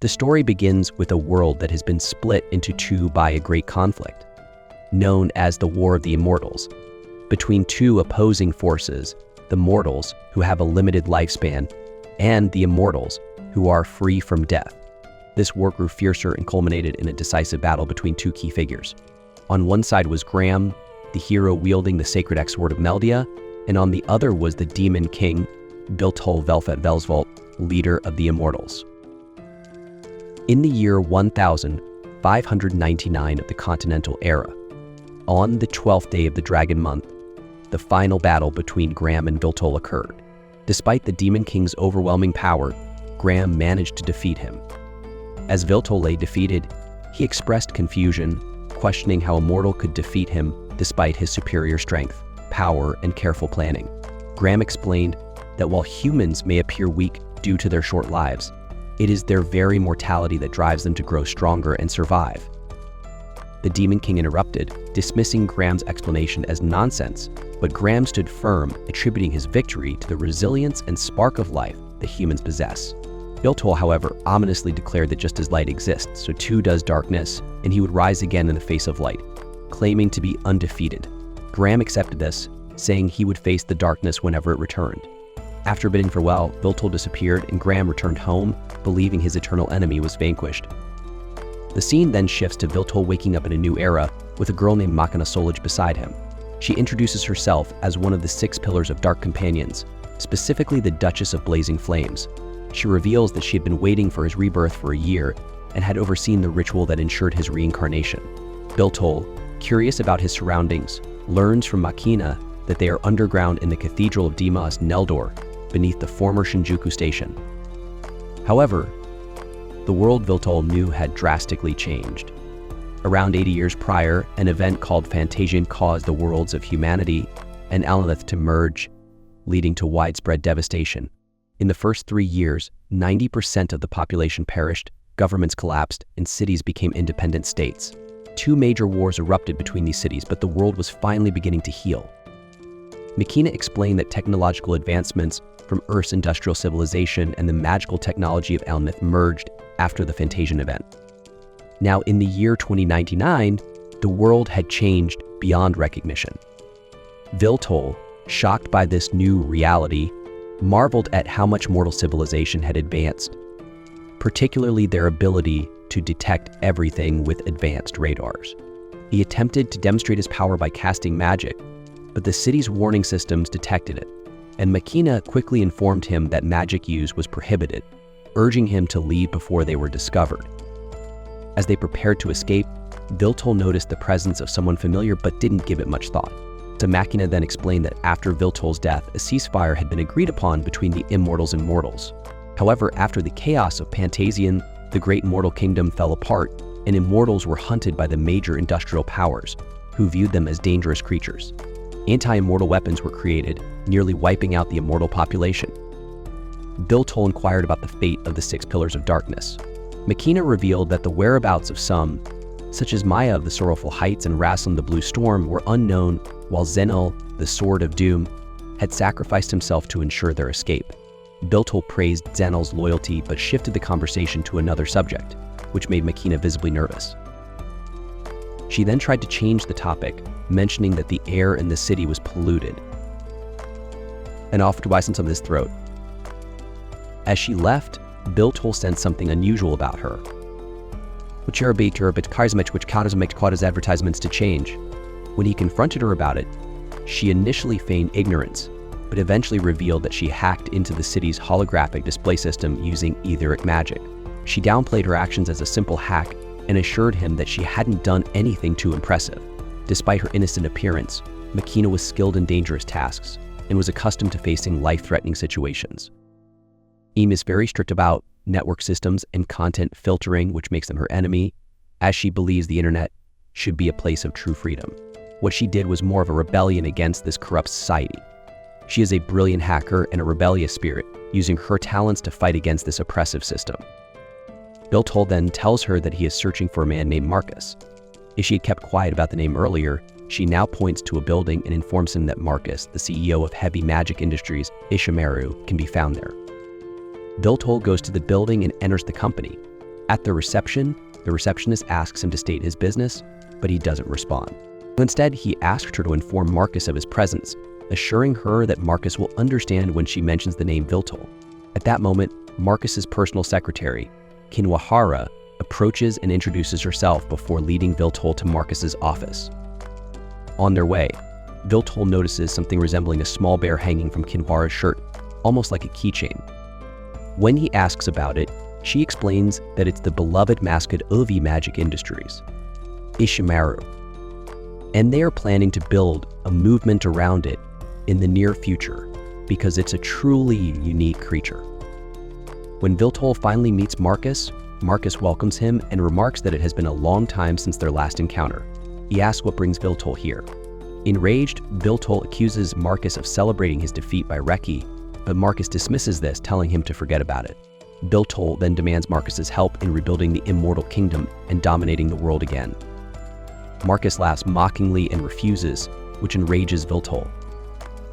The story begins with a world that has been split into two by a great conflict, known as the War of the Immortals, between two opposing forces, the mortals, who have a limited lifespan, and the immortals, who are free from death. This war grew fiercer and culminated in a decisive battle between two key figures. On one side was Graham, the hero wielding the sacred X-Sword of Meldia, and on the other was the Demon King, Biltol Velfet Velsvolt, leader of the Immortals. In the year 1599 of the Continental Era, on the 12th day of the Dragon Month, the final battle between Graham and Biltol occurred. Despite the Demon King's overwhelming power, Graham managed to defeat him. As Biltol lay defeated, he expressed confusion, questioning how a mortal could defeat him despite his superior strength, power, and careful planning. Graham explained that while humans may appear weak due to their short lives, it is their very mortality that drives them to grow stronger and survive. The Demon King interrupted, dismissing Graham's explanation as nonsense, but Graham stood firm, attributing his victory to the resilience and spark of life that humans possess. Biltol, however, ominously declared that just as light exists, so too does darkness, and he would rise again in the face of light, claiming to be undefeated. Graham accepted this, saying he would face the darkness whenever it returned. After bidding farewell, Biltol disappeared and Graham returned home, believing his eternal enemy was vanquished. The scene then shifts to Biltol waking up in a new era with a girl named Machina Solage beside him. She introduces herself as one of the 6 pillars of Dark Companions, specifically the Duchess of Blazing Flames. She reveals that she had been waiting for his rebirth for a year and had overseen the ritual that ensured his reincarnation. Biltol, curious about his surroundings, learns from Machina that they are underground in the Cathedral of Demas Neldor, beneath the former Shinjuku station. However, the world Biltol knew had drastically changed. Around 80 years prior, an event called Phantasian caused the worlds of humanity and Alaneth to merge, leading to widespread devastation. In the first 3 years, 90% of the population perished, governments collapsed, and cities became independent states. 2 major wars erupted between these cities, but the world was finally beginning to heal. Machina explained that technological advancements from Earth's industrial civilization and the magical technology of Alaneth merged after the Phantasian event. Now, in the year 2099, the world had changed beyond recognition. Biltol, shocked by this new reality, marveled at how much mortal civilization had advanced, particularly their ability to detect everything with advanced radars. He attempted to demonstrate his power by casting magic, but the city's warning systems detected it, and Machina quickly informed him that magic use was prohibited, urging him to leave before they were discovered. As they prepared to escape, Biltol noticed the presence of someone familiar but didn't give it much thought. So Machina then explained that after Biltol's death, a ceasefire had been agreed upon between the immortals and mortals. However, after the chaos of Phantasian, the great mortal kingdom fell apart, and immortals were hunted by the major industrial powers, who viewed them as dangerous creatures. Anti-immortal weapons were created, nearly wiping out the immortal population. Biltol inquired about the fate of the 6 pillars of darkness. Machina revealed that the whereabouts of some, such as Maya of the Sorrowful Heights and Rassilon the Blue Storm, were unknown, while Zenil, the Sword of Doom, had sacrificed himself to ensure their escape. Biltol praised Zenil's loyalty but shifted the conversation to another subject, which made Machina visibly nervous. She then tried to change the topic, mentioning that the air in the city was polluted, and offered to buy some of his throat. As she left, Biltol sensed something unusual about her, which caused advertisements to change. When he confronted her about it, she initially feigned ignorance, but eventually revealed that she hacked into the city's holographic display system using etheric magic. She downplayed her actions as a simple hack and assured him that she hadn't done anything too impressive. Despite her innocent appearance, Machina was skilled in dangerous tasks and was accustomed to facing life-threatening situations. Eam is very strict about network systems and content filtering, which makes them her enemy, as she believes the internet should be a place of true freedom. What she did was more of a rebellion against this corrupt society. She is a brilliant hacker and a rebellious spirit, using her talents to fight against this oppressive system. Biltol then tells her that he is searching for a man named Marcus. If she had kept quiet about the name earlier, she now points to a building and informs him that Marcus, the CEO of Heavy Magic Industries, Ishimaru, can be found there. Biltol goes to the building and enters the company. At the receptionist asks him to state his business, but he doesn't respond. Instead, he asks her to inform Marcus of his presence, assuring her that Marcus will understand when she mentions the name Viltol. At that moment, Marcus's personal secretary, Kinwahara, approaches and introduces herself before leading Viltol to Marcus's office. On their way, Viltol notices something resembling a small bear hanging from Kinwahara's shirt, almost like a keychain. When he asks about it, she explains that it's the beloved mascot of Magic Industries, Ishimaru, and they are planning to build a movement around it in the near future because it's a truly unique creature. When Viltol finally meets Marcus, Marcus welcomes him and remarks that it has been a long time since their last encounter. He asks what brings Viltol here. Enraged, Viltol accuses Marcus of celebrating his defeat by Reki, but Marcus dismisses this, telling him to forget about it. Viltol then demands Marcus's help in rebuilding the Immortal Kingdom and dominating the world again. Marcus laughs mockingly and refuses, which enrages Viltol.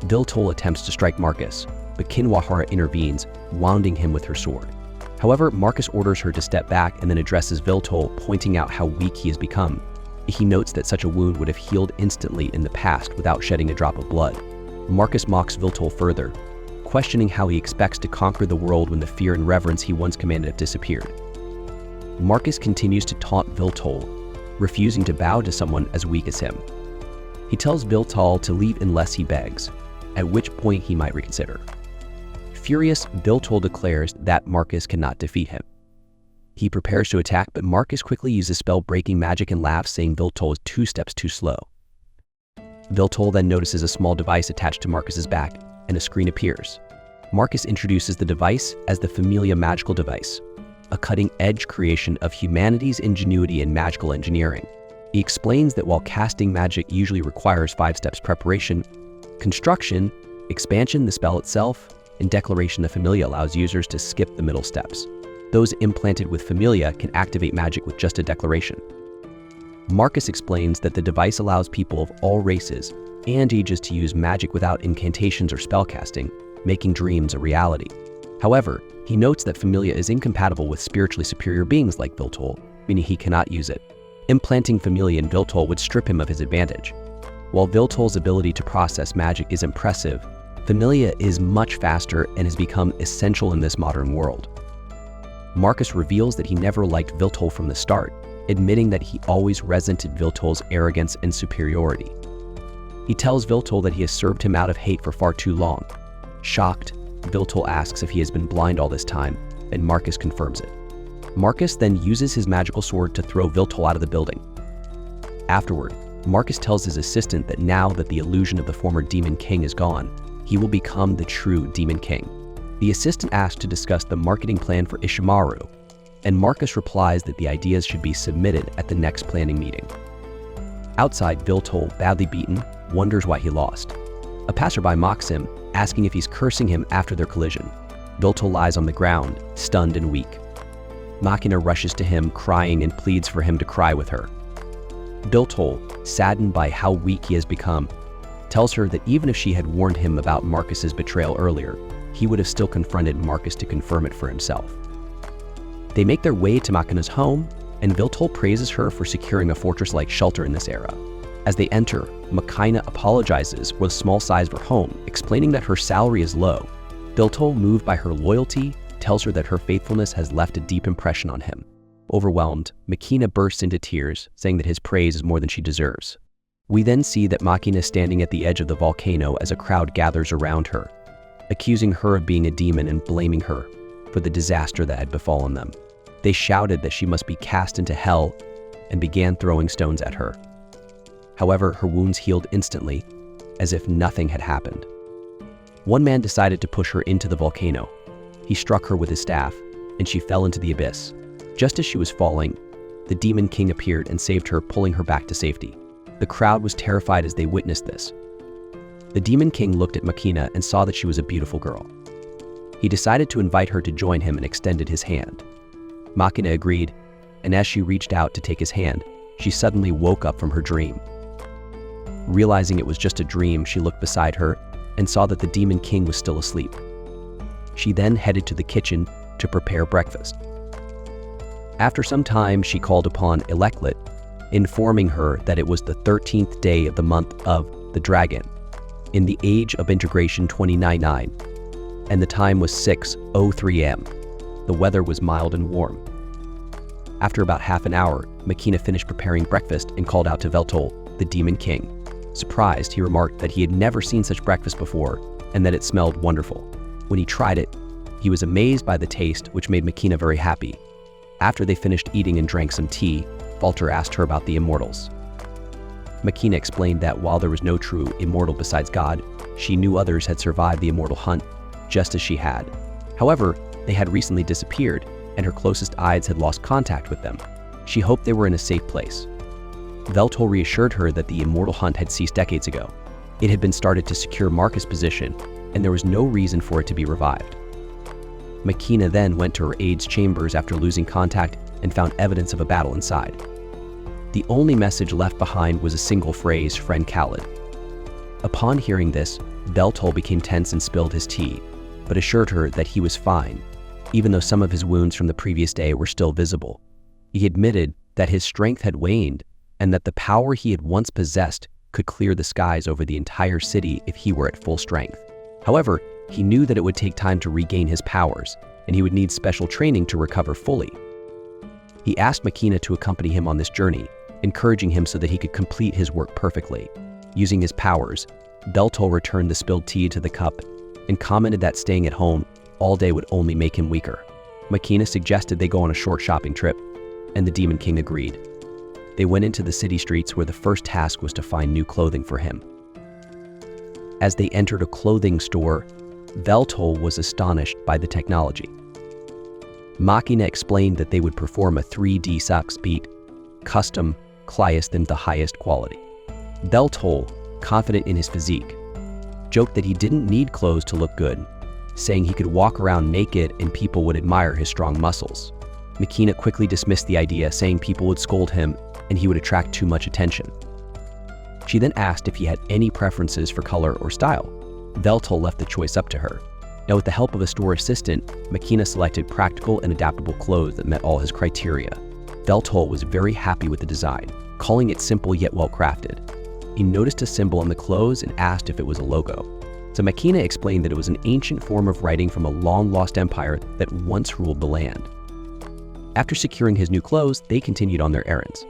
Viltol attempts to strike Marcus, but Kinwahara intervenes, wounding him with her sword. However, Marcus orders her to step back and then addresses Viltol, pointing out how weak he has become. He notes that such a wound would have healed instantly in the past without shedding a drop of blood. Marcus mocks Viltol further, questioning how he expects to conquer the world when the fear and reverence he once commanded have disappeared. Marcus continues to taunt Viltol, refusing to bow to someone as weak as him. He tells Viltol to leave unless he begs, at which point he might reconsider. Furious, Viltol declares that Marcus cannot defeat him. He prepares to attack, but Marcus quickly uses spell-breaking magic and laughs, saying Viltol is 2 steps too slow. Viltol then notices a small device attached to Marcus's back, and a screen appears. Marcus introduces the device as the Familia Magical Device, a cutting-edge creation of humanity's ingenuity in magical engineering. He explains that while casting magic usually requires 5 steps preparation, construction, expansion, the spell itself, and declaration of Familia allows users to skip the middle steps. Those implanted with Familia can activate magic with just a declaration. Marcus explains that the device allows people of all races and ages to use magic without incantations or spellcasting, making dreams a reality. However, he notes that Familia is incompatible with spiritually superior beings like Viltol, meaning he cannot use it. Implanting Familia in Viltol would strip him of his advantage. While Viltol's ability to process magic is impressive, Familia is much faster and has become essential in this modern world. Marcus reveals that he never liked Viltol from the start, admitting that he always resented Viltol's arrogance and superiority. He tells Viltol that he has served him out of hate for far too long. Shocked, Viltol asks if he has been blind all this time, and Marcus confirms it. Marcus then uses his magical sword to throw Viltol out of the building. Afterward, Marcus tells his assistant that now that the illusion of the former Demon King is gone, he will become the true Demon King. The assistant asks to discuss the marketing plan for Ishimaru, and Marcus replies that the ideas should be submitted at the next planning meeting. Outside, Viltol, badly beaten, wonders why he lost. A passerby mocks him, asking if he's cursing him after their collision. Viltol lies on the ground, stunned and weak. Machina rushes to him, crying, and pleads for him to cry with her. Viltol, saddened by how weak he has become, tells her that even if she had warned him about Marcus's betrayal earlier, he would have still confronted Marcus to confirm it for himself. They make their way to Machina's home, and Viltol praises her for securing a fortress-like shelter in this era. As they enter, Machina apologizes for the small size of her home, explaining that her salary is low. Viltol, moved by her loyalty, tells her that her faithfulness has left a deep impression on him. Overwhelmed, Machina bursts into tears, saying that his praise is more than she deserves. We then see that Machina is standing at the edge of the volcano as a crowd gathers around her, accusing her of being a demon and blaming her for the disaster that had befallen them. They shouted that she must be cast into hell and began throwing stones at her. However, her wounds healed instantly, as if nothing had happened. One man decided to push her into the volcano. He struck her with his staff, and she fell into the abyss. Just as she was falling, the Demon King appeared and saved her, pulling her back to safety. The crowd was terrified as they witnessed this. The Demon King looked at Machina and saw that she was a beautiful girl. He decided to invite her to join him and extended his hand. Machina agreed, and as she reached out to take his hand, she suddenly woke up from her dream. Realizing it was just a dream, she looked beside her and saw that the Demon King was still asleep. She then headed to the kitchen to prepare breakfast. After some time, she called upon Eleklit, informing her that it was the 13th day of the month of the dragon, in the age of integration 299, and the time was 6:03 am. The weather was mild and warm. After about half an hour, Makina finished preparing breakfast and called out to Veltol, the Demon King. Surprised, he remarked that he had never seen such breakfast before and that it smelled wonderful. When he tried it, he was amazed by the taste, which made Makina very happy. After they finished eating and drank some tea, Walter asked her about the immortals. Makina explained that while there was no true immortal besides God, she knew others had survived the immortal hunt, just as she had. However, they had recently disappeared, and her closest eyes had lost contact with them. She hoped they were in a safe place. Veltol reassured her that the immortal hunt had ceased decades ago. It had been started to secure Marcus' position, and there was no reason for it to be revived. Makina then went to her aide's chambers after losing contact and found evidence of a battle inside. The only message left behind was a single phrase, "Friend Khalid." Upon hearing this, Veltol became tense and spilled his tea, but assured her that he was fine, even though some of his wounds from the previous day were still visible. He admitted that his strength had waned and that the power he had once possessed could clear the skies over the entire city if he were at full strength. However, he knew that it would take time to regain his powers, and he would need special training to recover fully. He asked Makina to accompany him on this journey, encouraging him so that he could complete his work perfectly. Using his powers, Veltol returned the spilled tea to the cup and commented that staying at home all day would only make him weaker. Makina suggested they go on a short shopping trip, and the Demon King agreed. They went into the city streets where the first task was to find new clothing for him. As they entered a clothing store, Veltol was astonished by the technology. Makina explained that they would perform a 3D socks beat, custom, highest and the highest quality. Veltol, confident in his physique, joked that he didn't need clothes to look good, saying he could walk around naked and people would admire his strong muscles. Makina quickly dismissed the idea, saying people would scold him and he would attract too much attention. She then asked if he had any preferences for color or style. Veltol left the choice up to her. Now, with the help of a store assistant, Makina selected practical and adaptable clothes that met all his criteria. Veltol was very happy with the design, calling it simple yet well-crafted. He noticed a symbol on the clothes and asked if it was a logo. So Makina explained that it was an ancient form of writing from a long-lost empire that once ruled the land. After securing his new clothes, they continued on their errands.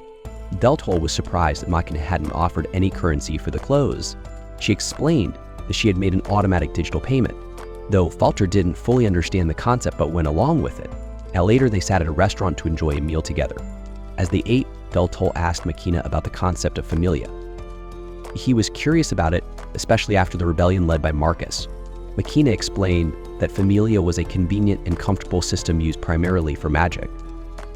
Veltol was surprised that Makina hadn't offered any currency for the clothes. She explained that she had made an automatic digital payment, though Falter didn't fully understand the concept but went along with it. Now later they sat at a restaurant to enjoy a meal together. As they ate, Veltol asked Makina about the concept of familia. He was curious about it, especially after the rebellion led by Marcus. Makina explained that familia was a convenient and comfortable system used primarily for magic,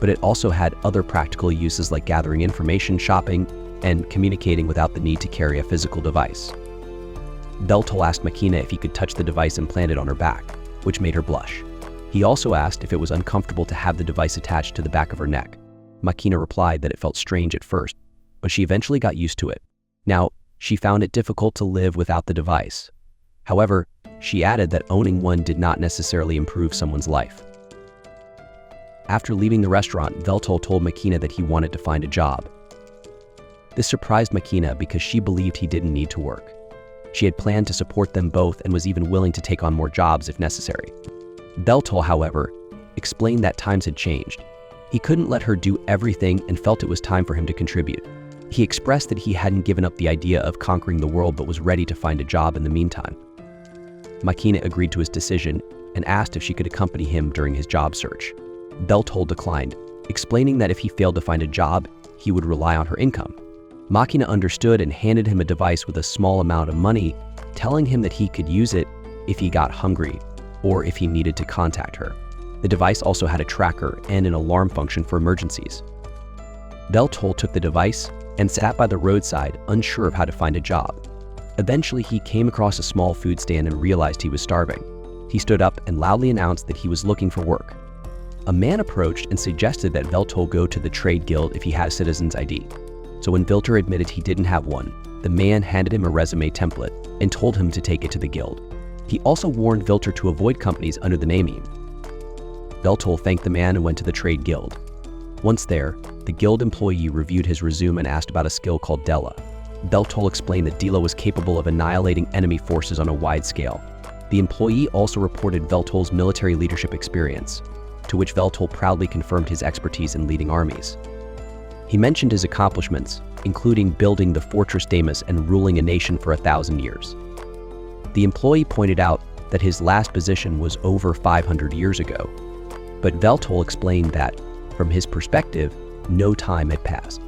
but it also had other practical uses like gathering information, shopping, and communicating without the need to carry a physical device. Veltol asked Makina if he could touch the device implanted on her back, which made her blush. He also asked if it was uncomfortable to have the device attached to the back of her neck. Makina replied that it felt strange at first, but she eventually got used to it. Now, she found it difficult to live without the device. However, she added that owning one did not necessarily improve someone's life. After leaving the restaurant, Veltol told Makina that he wanted to find a job. This surprised Makina because she believed he didn't need to work. She had planned to support them both and was even willing to take on more jobs if necessary. Veltol, however, explained that times had changed. He couldn't let her do everything and felt it was time for him to contribute. He expressed that he hadn't given up the idea of conquering the world but was ready to find a job in the meantime. Makina agreed to his decision and asked if she could accompany him during his job search. Veltol declined, explaining that if he failed to find a job, he would rely on her income. Makina understood and handed him a device with a small amount of money, telling him that he could use it if he got hungry or if he needed to contact her. The device also had a tracker and an alarm function for emergencies. Veltol took the device and sat by the roadside, unsure of how to find a job. Eventually, he came across a small food stand and realized he was starving. He stood up and loudly announced that he was looking for work. A man approached and suggested that Veltol go to the trade guild if he had a citizen's ID. So when Veltol admitted he didn't have one, the man handed him a resume template and told him to take it to the guild. He also warned Veltol to avoid companies under the naming. Veltol thanked the man and went to the trade guild. Once there, the guild employee reviewed his resume and asked about a skill called Dela. Veltol explained that Dela was capable of annihilating enemy forces on a wide scale. The employee also reported Veltol's military leadership experience, to which Veltol proudly confirmed his expertise in leading armies. He mentioned his accomplishments, including building the Fortress Damus and ruling a nation for 1,000 years. The employee pointed out that his last position was over 500 years ago, but Veltol explained that, from his perspective, no time had passed.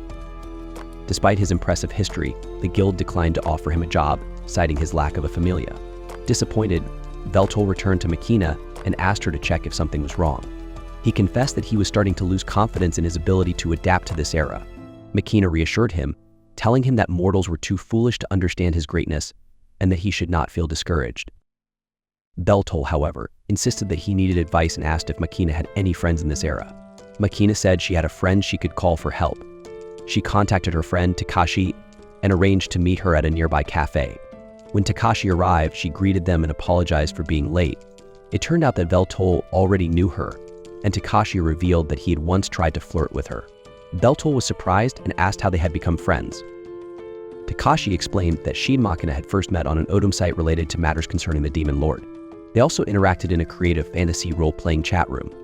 Despite his impressive history, the guild declined to offer him a job, citing his lack of a familia. Disappointed, Veltol returned to Makina and asked her to check if something was wrong. He confessed that he was starting to lose confidence in his ability to adapt to this era. Makina reassured him, telling him that mortals were too foolish to understand his greatness and that he should not feel discouraged. Veltol, however, insisted that he needed advice and asked if Makina had any friends in this era. Makina said she had a friend she could call for help. She contacted her friend Takashi and arranged to meet her at a nearby cafe. When Takashi arrived, she greeted them and apologized for being late. It turned out that Veltol already knew her, and Takashi revealed that he had once tried to flirt with her. Veltol was surprised and asked how they had become friends. Takashi explained that she and Makina had first met on an Odom site related to matters concerning the Demon Lord. They also interacted in a creative fantasy role-playing chat room.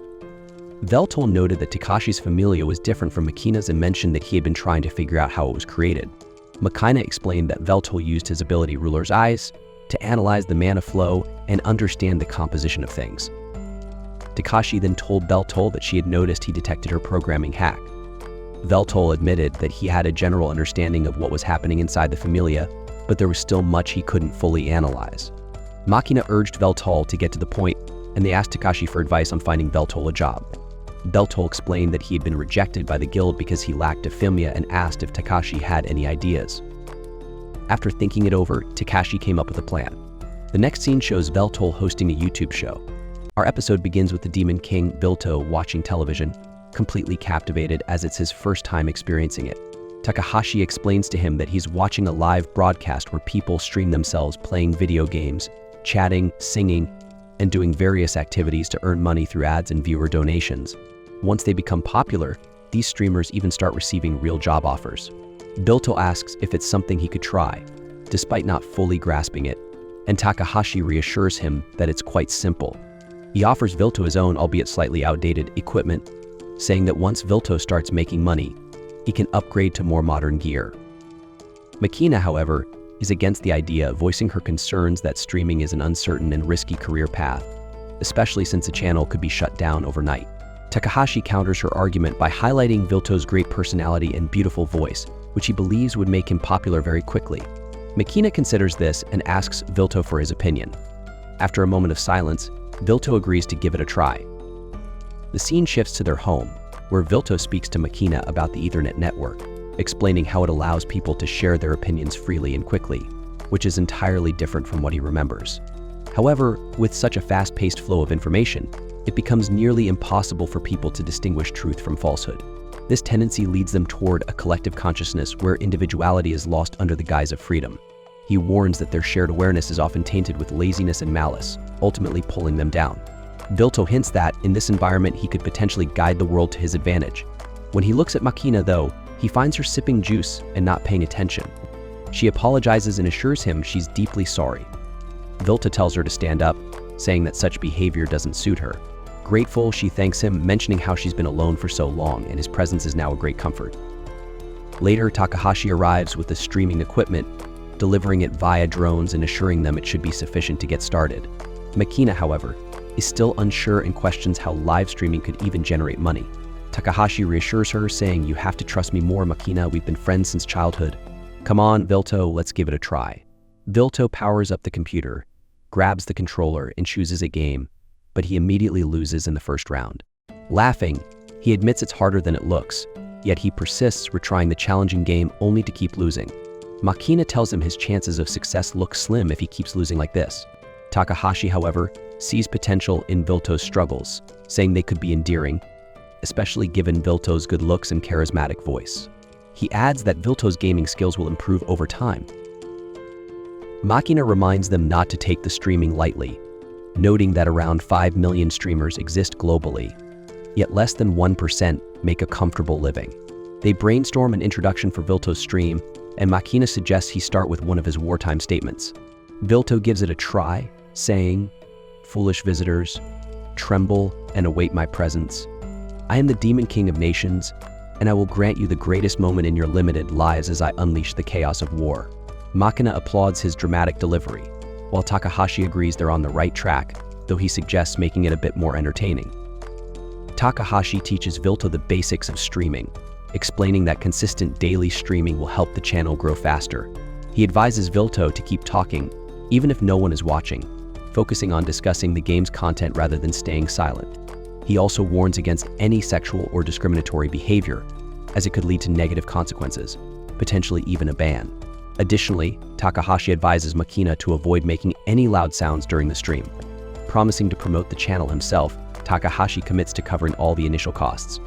Veltol noted that Takashi's familia was different from Makina's and mentioned that he had been trying to figure out how it was created. Makina explained that Veltol used his ability Ruler's Eyes to analyze the mana flow and understand the composition of things. Takashi then told Veltol that she had noticed he detected her programming hack. Veltol admitted that he had a general understanding of what was happening inside the familia, but there was still much he couldn't fully analyze. Makina urged Veltol to get to the point, and they asked Takashi for advice on finding Veltol a job. Veltol explained that he had been rejected by the guild because he lacked a familia and asked if Takashi had any ideas. After thinking it over, Takashi came up with a plan. The next scene shows Veltol hosting a YouTube show. Our episode begins with the Demon King, Vilto, watching television, completely captivated as it's his first time experiencing it. Takahashi explains to him that he's watching a live broadcast where people stream themselves playing video games, chatting, singing, and doing various activities to earn money through ads and viewer donations. Once they become popular, these streamers even start receiving real job offers. Vilto asks if it's something he could try, despite not fully grasping it, and Takahashi reassures him that it's quite simple. He offers Vilto his own, albeit slightly outdated, equipment, saying that once Vilto starts making money, he can upgrade to more modern gear. Makina, however, is against the idea, voicing her concerns that streaming is an uncertain and risky career path, especially since the channel could be shut down overnight. Takahashi counters her argument by highlighting Vilto's great personality and beautiful voice, which he believes would make him popular very quickly. Makina considers this and asks Vilto for his opinion. After a moment of silence, Vilto agrees to give it a try. The scene shifts to their home, where Vilto speaks to Makina about the Ethernet network, explaining how it allows people to share their opinions freely and quickly, which is entirely different from what he remembers. However, with such a fast-paced flow of information, it becomes nearly impossible for people to distinguish truth from falsehood. This tendency leads them toward a collective consciousness where individuality is lost under the guise of freedom. He warns that their shared awareness is often tainted with laziness and malice, ultimately pulling them down. Vilto hints that, in this environment, he could potentially guide the world to his advantage. When he looks at Makina, though, he finds her sipping juice and not paying attention. She apologizes and assures him she's deeply sorry. Vilto tells her to stand up, saying that such behavior doesn't suit her. Grateful, she thanks him, mentioning how she's been alone for so long and his presence is now a great comfort. Later, Takahashi arrives with the streaming equipment, delivering it via drones and assuring them it should be sufficient to get started. Makina, however, is still unsure and questions how live streaming could even generate money. Takahashi reassures her, saying, "You have to trust me more, Makina. We've been friends since childhood. Come on, Vilto, let's give it a try." Vilto powers up the computer, grabs the controller, and chooses a game, but he immediately loses in the first round. Laughing, he admits it's harder than it looks, yet he persists, retrying the challenging game only to keep losing. Makina tells him his chances of success look slim if he keeps losing like this. Takahashi, however, sees potential in Vilto's struggles, saying they could be endearing, especially given Vilto's good looks and charismatic voice. He adds that Vilto's gaming skills will improve over time. Makina reminds them not to take the streaming lightly, noting that around 5 million streamers exist globally. yet less than 1% make a comfortable living. They brainstorm an introduction for Vilto's stream, and Makina suggests he start with one of his wartime statements. Vilto gives it a try, saying, "Foolish visitors, tremble and await my presence. I am the Demon King of Nations, and I will grant you the greatest moment in your limited lives as I unleash the chaos of war." Makina applauds his dramatic delivery, while Takahashi agrees they're on the right track, though he suggests making it a bit more entertaining. Takahashi teaches Vilto the basics of streaming, explaining that consistent daily streaming will help the channel grow faster. He advises Vilto to keep talking, even if no one is watching, focusing on discussing the game's content rather than staying silent. He also warns against any sexual or discriminatory behavior, as it could lead to negative consequences, potentially even a ban. Additionally, Takahashi advises Makina to avoid making any loud sounds during the stream. Promising to promote the channel himself, Takahashi commits to covering all the initial costs.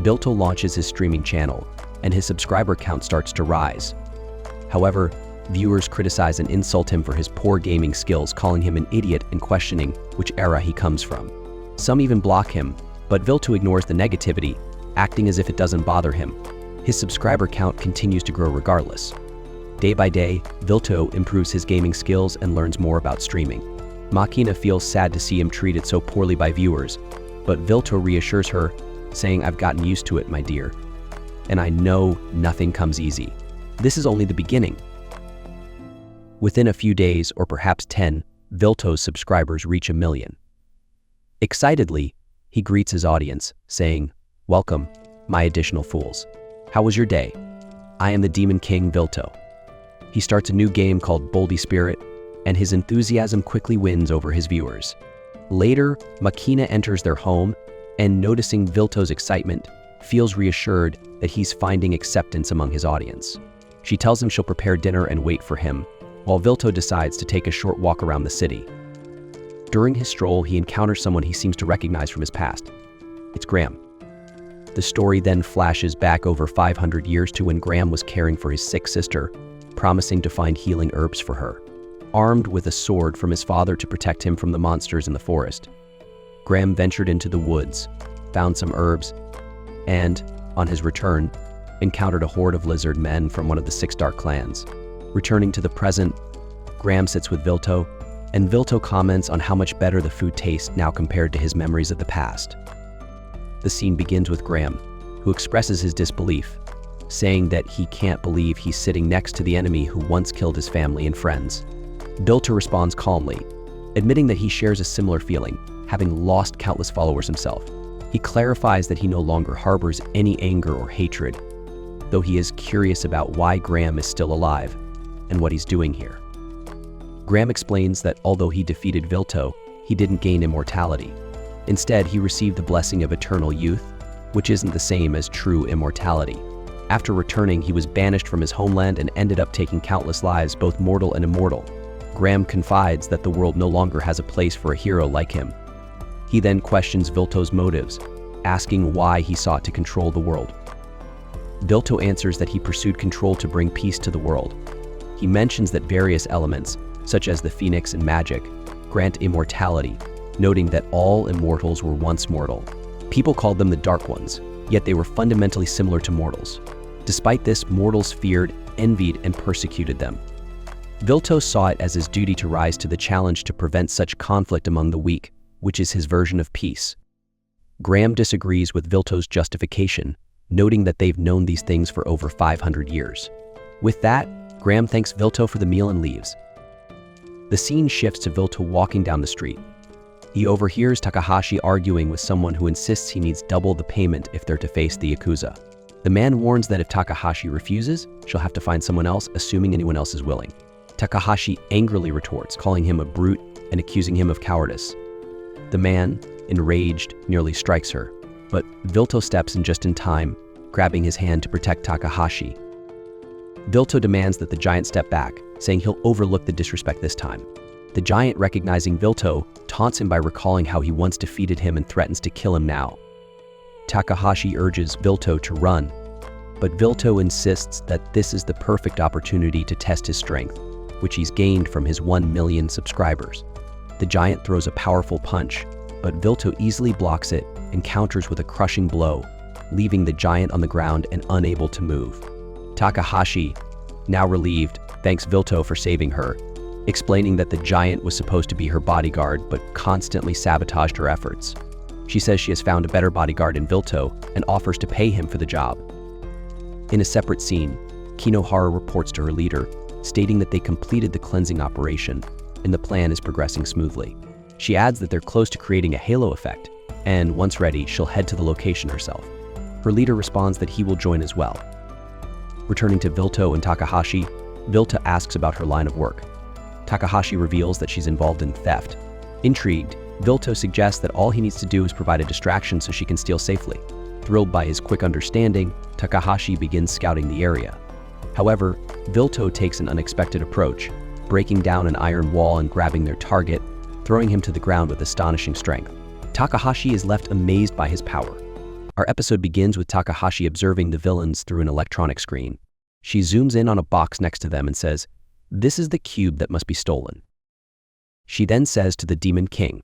Vilto launches his streaming channel, and his subscriber count starts to rise. However, viewers criticize and insult him for his poor gaming skills, calling him an idiot and questioning which era he comes from. Some even block him, but Vilto ignores the negativity, acting as if it doesn't bother him. His subscriber count continues to grow regardless. Day by day, Vilto improves his gaming skills and learns more about streaming. Makina feels sad to see him treated so poorly by viewers, but Vilto reassures her, saying, "I've gotten used to it, my dear. And I know nothing comes easy. This is only the beginning." Within a few days, or perhaps 10, Vilto's subscribers reach 1 million. Excitedly, he greets his audience, saying, "Welcome, my additional fools. How was your day? I am the Demon King Vilto." He starts a new game called Boldy Spirit, and his enthusiasm quickly wins over his viewers. Later, Makina enters their home, and noticing Vilto's excitement, feels reassured that he's finding acceptance among his audience. She tells him she'll prepare dinner and wait for him, while Vilto decides to take a short walk around the city. During his stroll, he encounters someone he seems to recognize from his past. It's Graham. The story then flashes back over 500 years to when Graham was caring for his sick sister, promising to find healing herbs for her. Armed with a sword from his father to protect him from the monsters in the forest, Graham ventured into the woods, found some herbs, and, on his return, encountered a horde of lizard men from one of the 6 dark clans. Returning to the present, Graham sits with Vilto, and Vilto comments on how much better the food tastes now compared to his memories of the past. The scene begins with Graham, who expresses his disbelief, saying that he can't believe he's sitting next to the enemy who once killed his family and friends. Vilto responds calmly, admitting that he shares a similar feeling, having lost countless followers himself. He clarifies that he no longer harbors any anger or hatred, though he is curious about why Graham is still alive and what he's doing here. Graham explains that although he defeated Vilto, he didn't gain immortality. Instead, he received the blessing of eternal youth, which isn't the same as true immortality. After returning, he was banished from his homeland and ended up taking countless lives, both mortal and immortal. Graham confides that the world no longer has a place for a hero like him. He then questions Vilto's motives, asking why he sought to control the world. Vilto answers that he pursued control to bring peace to the world. He mentions that various elements, such as the phoenix and magic, grant immortality, noting that all immortals were once mortal. People called them the Dark Ones, yet they were fundamentally similar to mortals. Despite this, mortals feared, envied, and persecuted them. Vilto saw it as his duty to rise to the challenge to prevent such conflict among the weak, which is his version of peace. Graham disagrees with Vilto's justification, noting that they've known these things for over 500 years. With that, Graham thanks Vilto for the meal and leaves. The scene shifts to Vilto walking down the street. He overhears Takahashi arguing with someone who insists he needs double the payment if they're to face the Yakuza. The man warns that if Takahashi refuses, she'll have to find someone else, assuming anyone else is willing. Takahashi angrily retorts, calling him a brute and accusing him of cowardice. The man, enraged, nearly strikes her, but Vilto steps in just in time, grabbing his hand to protect Takahashi. Vilto demands that the giant step back, saying he'll overlook the disrespect this time. The giant, recognizing Vilto, taunts him by recalling how he once defeated him and threatens to kill him now. Takahashi urges Vilto to run, but Vilto insists that this is the perfect opportunity to test his strength, which he's gained from his 1 million subscribers. The giant throws a powerful punch, but Vilto easily blocks it and counters with a crushing blow, leaving the giant on the ground and unable to move. Takahashi, now relieved, thanks Vilto for saving her, explaining that the giant was supposed to be her bodyguard but constantly sabotaged her efforts. She says she has found a better bodyguard in Vilto and offers to pay him for the job. In a separate scene, Kinohara reports to her leader, stating that they completed the cleansing operation and the plan is progressing smoothly. She adds that they're close to creating a halo effect, and once ready, she'll head to the location herself. Her leader responds that he will join as well. Returning to Vilto and Takahashi, Vilto asks about her line of work. Takahashi reveals that she's involved in theft. Intrigued, Vilto suggests that all he needs to do is provide a distraction so she can steal safely. Thrilled by his quick understanding, Takahashi begins scouting the area. However, Vilto takes an unexpected approach, breaking down an iron wall and grabbing their target, throwing him to the ground with astonishing strength. Takahashi is left amazed by his power. Our episode begins with Takahashi observing the villains through an electronic screen. She zooms in on a box next to them and says, "This is the cube that must be stolen." She then says to the Demon King,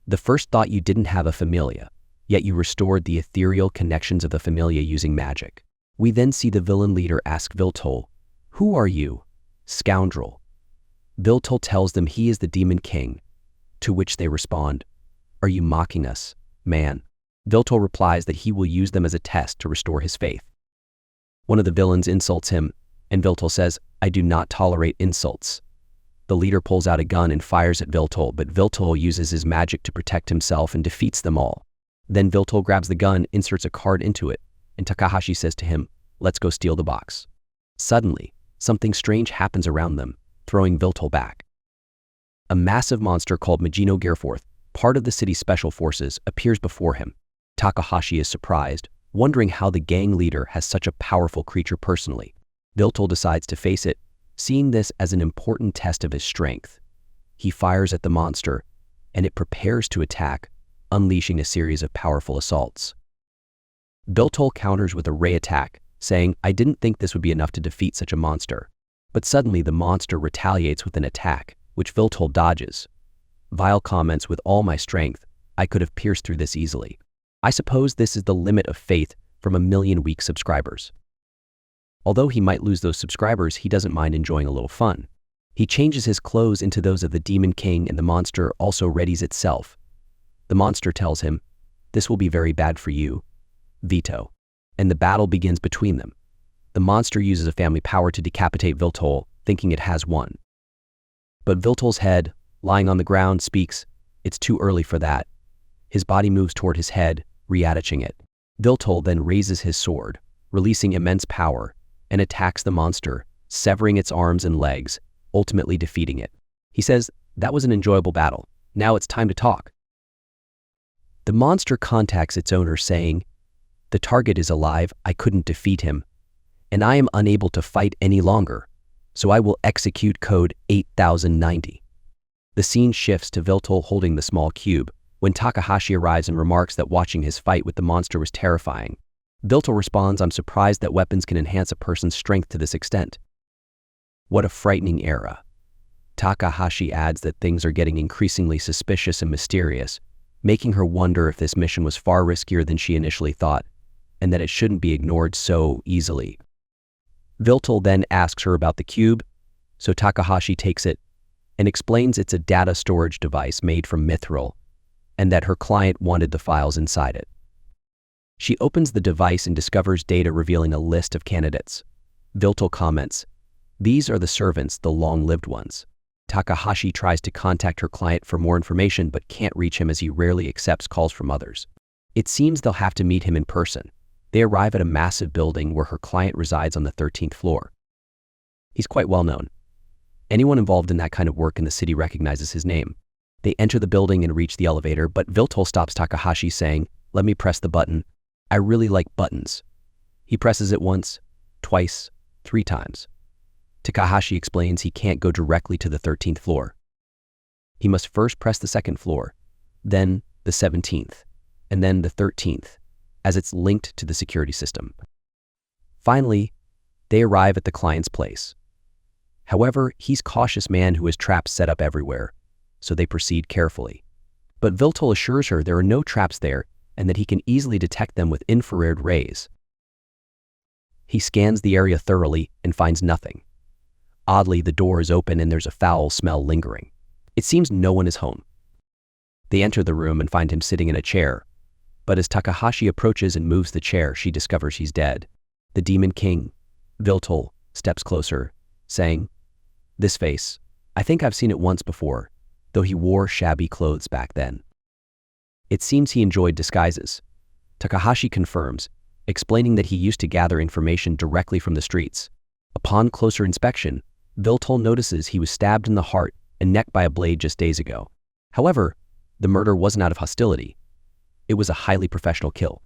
"The first thought you didn't have a familia, yet you restored the ethereal connections of the familia using magic." We then see the villain leader ask Viltol, "Who are you, scoundrel?" Viltol tells them he is the Demon King, to which they respond, "Are you mocking us, man?" Viltol replies that he will use them as a test to restore his faith. One of the villains insults him, and Viltol says, "I do not tolerate insults." The leader pulls out a gun and fires at Viltol, but Viltol uses his magic to protect himself and defeats them all. Then Viltol grabs the gun, inserts a card into it, and Takahashi says to him, "Let's go steal the box." Suddenly, something strange happens around them, throwing Viltol back. A massive monster called Magino Gearforth, part of the city's special forces, appears before him. Takahashi is surprised, wondering how the gang leader has such a powerful creature personally. Viltol decides to face it, seeing this as an important test of his strength. He fires at the monster, and it prepares to attack, unleashing a series of powerful assaults. Viltol counters with a ray attack, saying, "I didn't think this would be enough to defeat such a monster." But suddenly the monster retaliates with an attack, which Viltol dodges. Vile comments, "With all my strength, I could have pierced through this easily. I suppose this is the limit of faith from 1,000,000 weak subscribers." Although he might lose those subscribers, he doesn't mind enjoying a little fun. He changes his clothes into those of the Demon King, and the monster also readies itself. The monster tells him, "This will be very bad for you, Vito," and the battle begins between them. The monster uses a family power to decapitate Viltol, thinking it has won. But Viltol's head, lying on the ground, speaks, "It's too early for that." His body moves toward his head, re-attaching it. Viltol then raises his sword, releasing immense power, and attacks the monster, severing its arms and legs, ultimately defeating it. He says, "That was an enjoyable battle. Now it's time to talk." The monster contacts its owner saying, "The target is alive, I couldn't defeat him, and I am unable to fight any longer, so I will execute code 8090. The scene shifts to Viltol holding the small cube, when Takahashi arrives and remarks that watching his fight with the monster was terrifying. Viltol responds, "I'm surprised that weapons can enhance a person's strength to this extent." What a frightening era. Takahashi adds that things are getting increasingly suspicious and mysterious, making her wonder if this mission was far riskier than she initially thought, and that it shouldn't be ignored so easily. Viltol then asks her about the cube, so Takahashi takes it and explains it's a data storage device made from mithril, and that her client wanted the files inside it. She opens the device and discovers data revealing a list of candidates. Viltol comments, "These are the servants, the long-lived ones." Takahashi tries to contact her client for more information but can't reach him as he rarely accepts calls from others. It seems they'll have to meet him in person. They arrive at a massive building where her client resides on the 13th floor. He's quite well known. Anyone involved in that kind of work in the city recognizes his name. They enter the building and reach the elevator, but Viltol stops Takahashi saying, "Let me press the button. I really like buttons." He presses it once, twice, 3 times. Takahashi explains he can't go directly to the 13th floor. He must first press the 2nd floor, then the 17th, and then the 13th, as it's linked to the security system. Finally, they arrive at the client's place. However, he's a cautious man who has traps set up everywhere, so they proceed carefully. But Viltol assures her there are no traps there, and that he can easily detect them with infrared rays. He scans the area thoroughly and finds nothing. Oddly, the door is open and there's a foul smell lingering. It seems no one is home. They enter the room and find him sitting in a chair, but as Takahashi approaches and moves the chair, she discovers he's dead. The Demon King, Viltol, steps closer, saying, "This face, I think I've seen it once before, though he wore shabby clothes back then." It seems he enjoyed disguises. Takahashi confirms, explaining that he used to gather information directly from the streets. Upon closer inspection, Viltol notices he was stabbed in the heart and neck by a blade just days ago. However, the murder wasn't out of hostility. It was a highly professional kill.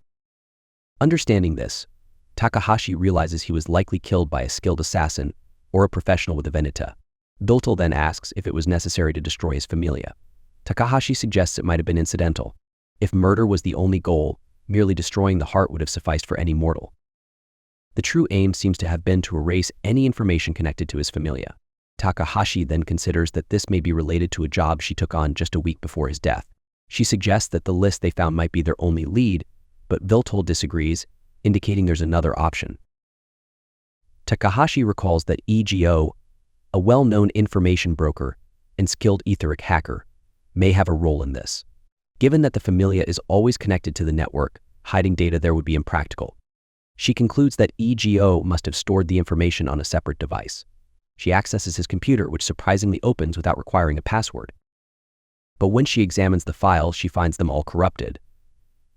Understanding this, Takahashi realizes he was likely killed by a skilled assassin or a professional with a vendetta. Viltol then asks if it was necessary to destroy his familia. Takahashi suggests it might have been incidental. If murder was the only goal, merely destroying the heart would have sufficed for any mortal. The true aim seems to have been to erase any information connected to his familia. Takahashi then considers that this may be related to a job she took on just a week before his death. She suggests that the list they found might be their only lead, but Viltol disagrees, indicating there's another option. Takahashi recalls that EGO, a well-known information broker and skilled etheric hacker, may have a role in this. Given that the familia is always connected to the network, hiding data there would be impractical. She concludes that EGO must have stored the information on a separate device. She accesses his computer, which surprisingly opens without requiring a password. But when she examines the files, she finds them all corrupted.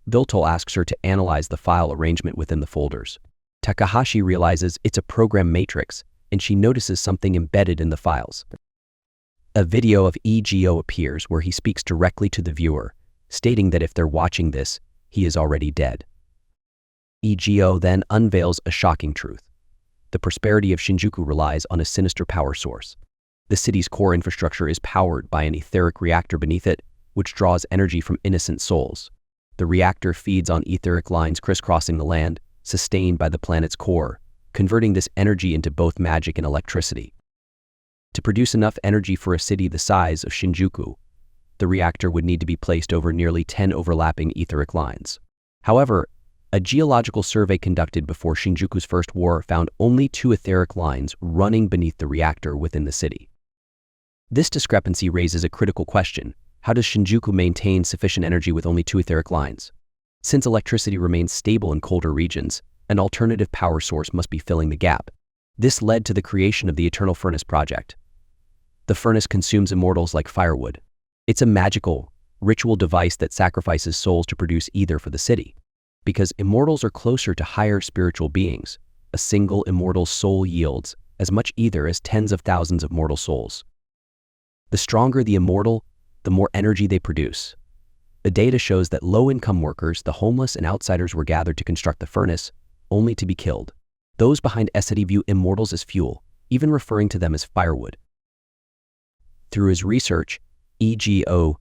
Viltol asks her to analyze the file arrangement within the folders. Takahashi realizes it's a program matrix, and she notices something embedded in the files. A video of EGO appears where he speaks directly to the viewer, stating that if they're watching this, he is already dead. EGO then unveils a shocking truth. The prosperity of Shinjuku relies on a sinister power source. The city's core infrastructure is powered by an etheric reactor beneath it, which draws energy from innocent souls. The reactor feeds on etheric lines crisscrossing the land, sustained by the planet's core, converting this energy into both magic and electricity. To produce enough energy for a city the size of Shinjuku, the reactor would need to be placed over nearly 10 overlapping etheric lines. However, a geological survey conducted before Shinjuku's first war found only 2 etheric lines running beneath the reactor within the city. This discrepancy raises a critical question. How does Shinjuku maintain sufficient energy with only 2 etheric lines? Since electricity remains stable in colder regions, an alternative power source must be filling the gap. This led to the creation of the Eternal Furnace project. The furnace consumes immortals like firewood. It's a magical, ritual device that sacrifices souls to produce ether for the city. Because immortals are closer to higher spiritual beings, a single immortal soul yields as much ether as tens of thousands of mortal souls. The stronger the immortal, the more energy they produce. The data shows that low-income workers, the homeless and outsiders were gathered to construct the furnace, only to be killed. Those behind Essity view immortals as fuel, even referring to them as firewood. Through his research, EGO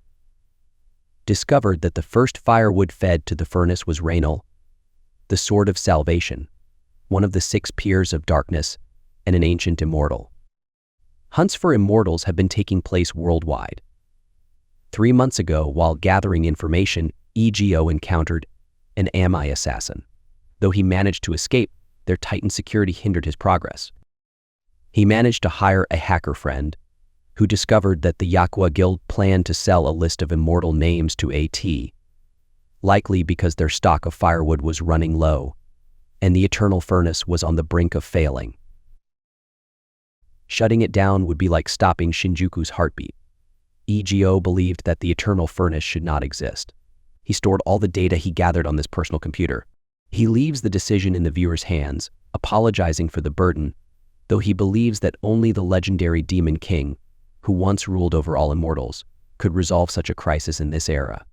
discovered that the first firewood fed to the furnace was Rainal, the Sword of Salvation, one of the 6 peers of darkness, and an ancient immortal. Hunts for immortals have been taking place worldwide. 3 months ago, while gathering information, EGO encountered an Ami assassin. Though he managed to escape, their tightened security hindered his progress. He managed to hire a hacker friend, who discovered that the Yakuza Guild planned to sell a list of immortal names to AT, likely because their stock of firewood was running low, and the Eternal Furnace was on the brink of failing. Shutting it down would be like stopping Shinjuku's heartbeat. EGO believed that the Eternal Furnace should not exist. He stored all the data he gathered on this personal computer. He leaves the decision in the viewer's hands, apologizing for the burden, though he believes that only the legendary Demon King, who once ruled over all immortals, could resolve such a crisis in this era.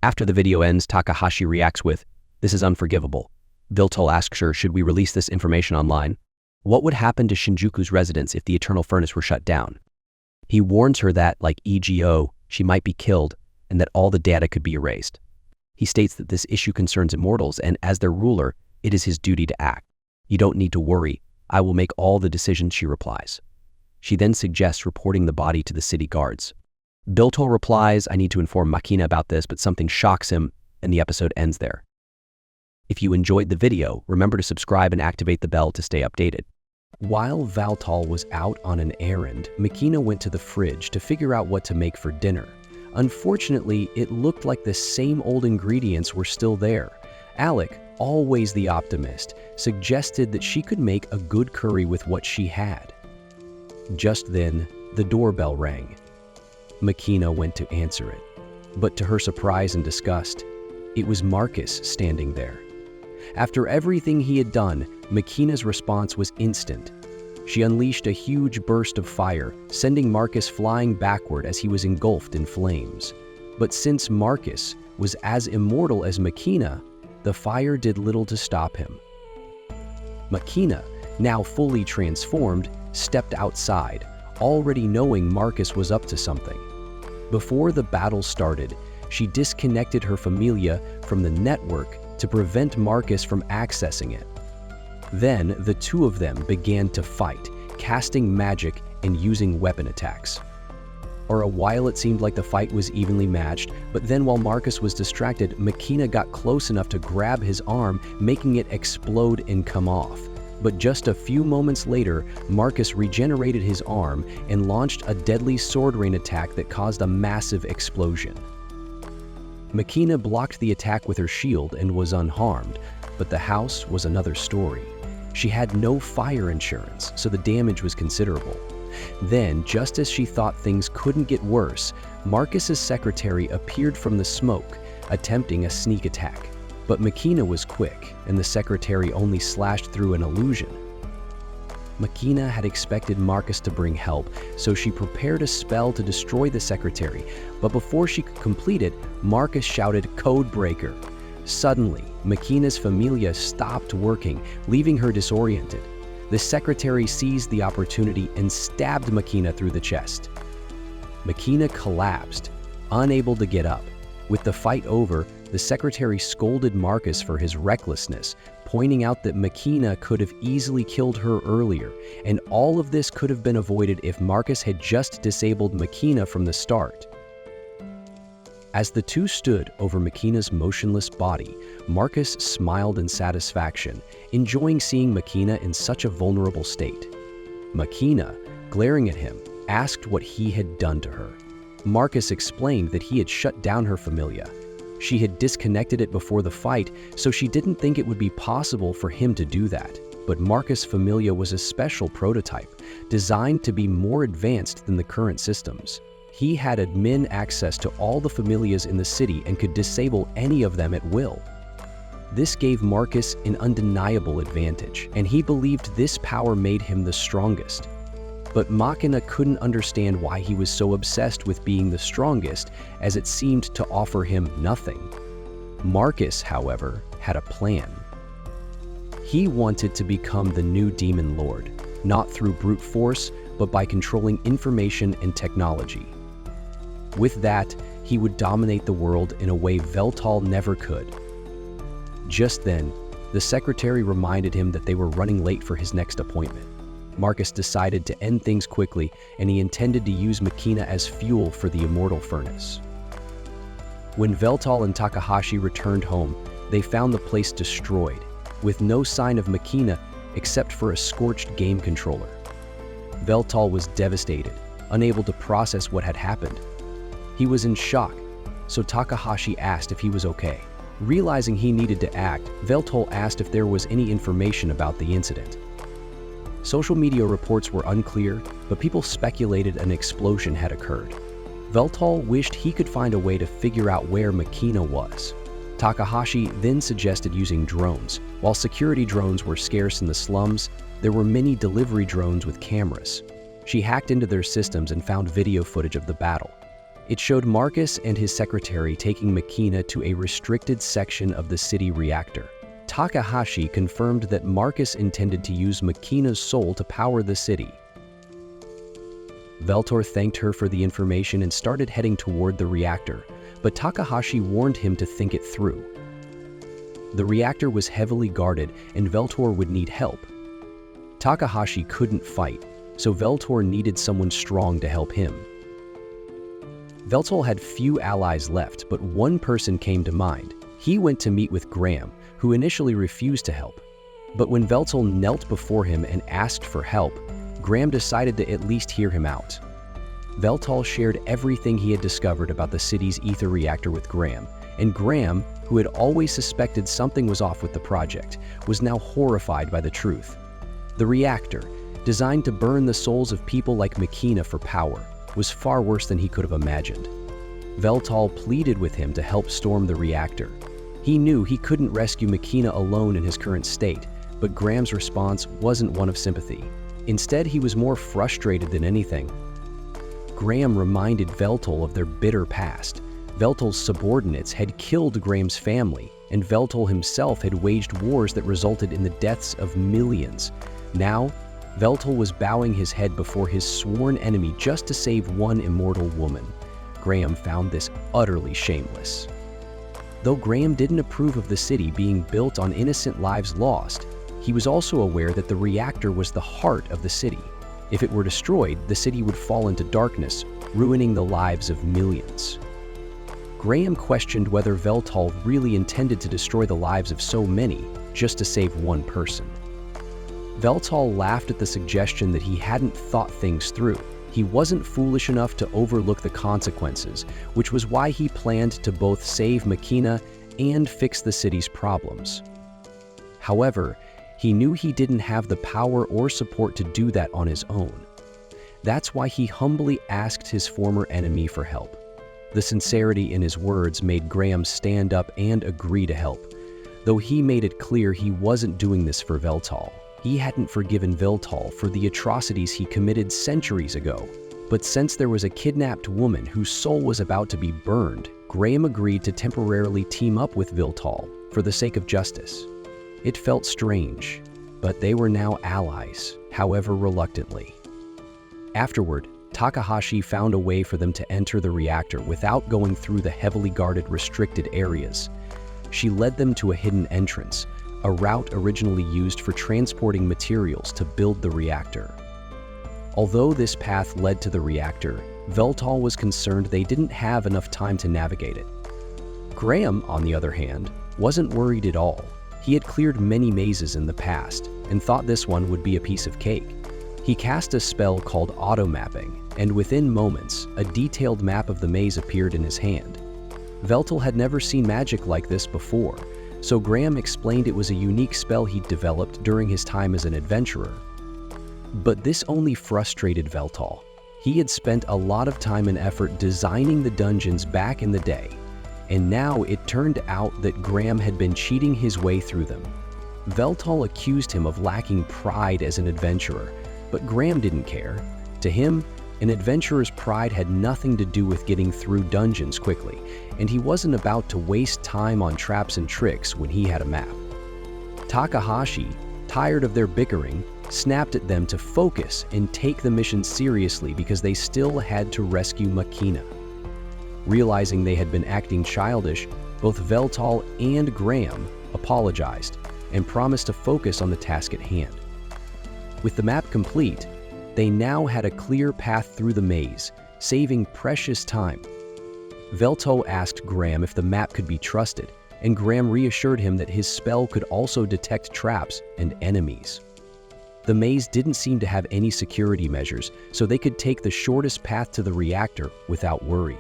After the video ends, Takahashi reacts with, "This is unforgivable." Viltol asks her, should we release this information online? What would happen to Shinjuku's residents if the Eternal Furnace were shut down? He warns her that, like EGO, she might be killed and that all the data could be erased. He states that this issue concerns immortals and, as their ruler, it is his duty to act. "You don't need to worry. I will make all the decisions," she replies. She then suggests reporting the body to the city guards. Viltol replies, "I need to inform Makina about this," but something shocks him and the episode ends there. If you enjoyed the video, remember to subscribe and activate the bell to stay updated. While Valtol was out on an errand, Makina went to the fridge to figure out what to make for dinner. Unfortunately, it looked like the same old ingredients were still there. Alec, always the optimist, suggested that she could make a good curry with what she had. Just then, the doorbell rang. Makina went to answer it, but to her surprise and disgust, it was Marcus standing there. After everything he had done, Makina's response was instant. She unleashed a huge burst of fire, sending Marcus flying backward as he was engulfed in flames. But since Marcus was as immortal as Makina, the fire did little to stop him. Makina, now fully transformed, stepped outside, already knowing Marcus was up to something. Before the battle started, she disconnected her familia from the network to prevent Marcus from accessing it. Then the two of them began to fight, casting magic and using weapon attacks. For a while it seemed like the fight was evenly matched, but then while Marcus was distracted, Makina got close enough to grab his arm, making it explode and come off. But just a few moments later, Marcus regenerated his arm and launched a deadly sword rain attack that caused a massive explosion. Makina blocked the attack with her shield and was unharmed, but the house was another story. She had no fire insurance, so the damage was considerable. Then, just as she thought things couldn't get worse, Marcus's secretary appeared from the smoke, attempting a sneak attack. But Makina was quick, and the secretary only slashed through an illusion. Makina had expected Marcus to bring help, so she prepared a spell to destroy the secretary, but before she could complete it, Marcus shouted, "Codebreaker!" Suddenly, Makina's familia stopped working, leaving her disoriented. The secretary seized the opportunity and stabbed Makina through the chest. Makina collapsed, unable to get up. With the fight over, the secretary scolded Marcus for his recklessness, pointing out that Makina could have easily killed her earlier, and all of this could have been avoided if Marcus had just disabled Makina from the start. As the two stood over Makina's motionless body, Marcus smiled in satisfaction, enjoying seeing Makina in such a vulnerable state. Makina, glaring at him, asked what he had done to her. Marcus explained that he had shut down her familia. She had disconnected it before the fight, so she didn't think it would be possible for him to do that. But Marcus' familia was a special prototype, designed to be more advanced than the current systems. He had admin access to all the familias in the city and could disable any of them at will. This gave Marcus an undeniable advantage, and he believed this power made him the strongest. But Makina couldn't understand why he was so obsessed with being the strongest, as it seemed to offer him nothing. Marcus, however, had a plan. He wanted to become the new Demon Lord, not through brute force, but by controlling information and technology. With that, he would dominate the world in a way Valtol never could. Just then, the secretary reminded him that they were running late for his next appointment. Marcus decided to end things quickly, and he intended to use Makina as fuel for the immortal furnace. When Valtol and Takahashi returned home, they found the place destroyed, with no sign of Makina except for a scorched game controller. Valtol was devastated, unable to process what had happened. He was in shock, so Takahashi asked if he was okay. Realizing he needed to act, Valtol asked if there was any information about the incident. Social media reports were unclear, but people speculated an explosion had occurred. Valtol wished he could find a way to figure out where Makina was. Takahashi then suggested using drones. While security drones were scarce in the slums, there were many delivery drones with cameras. She hacked into their systems and found video footage of the battle. It showed Marcus and his secretary taking Makina to a restricted section of the city reactor. Takahashi confirmed that Marcus intended to use Makina's soul to power the city. Valtor thanked her for the information and started heading toward the reactor, but Takahashi warned him to think it through. The reactor was heavily guarded and Valtor would need help. Takahashi couldn't fight, so Valtor needed someone strong to help him. Valtor had few allies left, but one person came to mind. He went to meet with Graham, who initially refused to help. But when Veltal knelt before him and asked for help, Graham decided to at least hear him out. Veltal shared everything he had discovered about the city's ether reactor with Graham, and Graham, who had always suspected something was off with the project, was now horrified by the truth. The reactor, designed to burn the souls of people like Makina for power, was far worse than he could have imagined. Veltal pleaded with him to help storm the reactor. He knew he couldn't rescue Makina alone in his current state, but Graham's response wasn't one of sympathy. Instead, he was more frustrated than anything. Graham reminded Veltal of their bitter past. Veltal's subordinates had killed Graham's family, and Veltal himself had waged wars that resulted in the deaths of millions. Now, Veltal was bowing his head before his sworn enemy just to save one immortal woman. Graham found this utterly shameless. Though Graham didn't approve of the city being built on innocent lives lost, he was also aware that the reactor was the heart of the city. If it were destroyed, the city would fall into darkness, ruining the lives of millions. Graham questioned whether Veltal really intended to destroy the lives of so many just to save one person. Veltal laughed at the suggestion that he hadn't thought things through. He wasn't foolish enough to overlook the consequences, which was why he planned to both save Makina and fix the city's problems. However, he knew he didn't have the power or support to do that on his own. That's why he humbly asked his former enemy for help. The sincerity in his words made Graham stand up and agree to help. Though he made it clear he wasn't doing this for Veltal. He hadn't forgiven Veltal for the atrocities he committed centuries ago. But since there was a kidnapped woman whose soul was about to be burned, Graham agreed to temporarily team up with Veltal for the sake of justice. It felt strange, but they were now allies, however reluctantly. Afterward, Takahashi found a way for them to enter the reactor without going through the heavily guarded restricted areas. She led them to a hidden entrance, a route originally used for transporting materials to build the reactor. Although this path led to the reactor, Veltal was concerned they didn't have enough time to navigate it. Graham, on the other hand, wasn't worried at all. He had cleared many mazes in the past and thought this one would be a piece of cake. He cast a spell called auto-mapping, and within moments, a detailed map of the maze appeared in his hand. Veltal had never seen magic like this before, so Graham explained it was a unique spell he'd developed during his time as an adventurer. But this only frustrated Veltal. He had spent a lot of time and effort designing the dungeons back in the day, and now it turned out that Graham had been cheating his way through them. Veltal accused him of lacking pride as an adventurer, but Graham didn't care. To him, an adventurer's pride had nothing to do with getting through dungeons quickly, and he wasn't about to waste time on traps and tricks when he had a map. Takahashi, tired of their bickering, snapped at them to focus and take the mission seriously because they still had to rescue Makina. Realizing they had been acting childish, both Veltal and Graham apologized and promised to focus on the task at hand. With the map complete, they now had a clear path through the maze, saving precious time. Veltal asked Graham if the map could be trusted, and Graham reassured him that his spell could also detect traps and enemies. The maze didn't seem to have any security measures, so they could take the shortest path to the reactor without worry.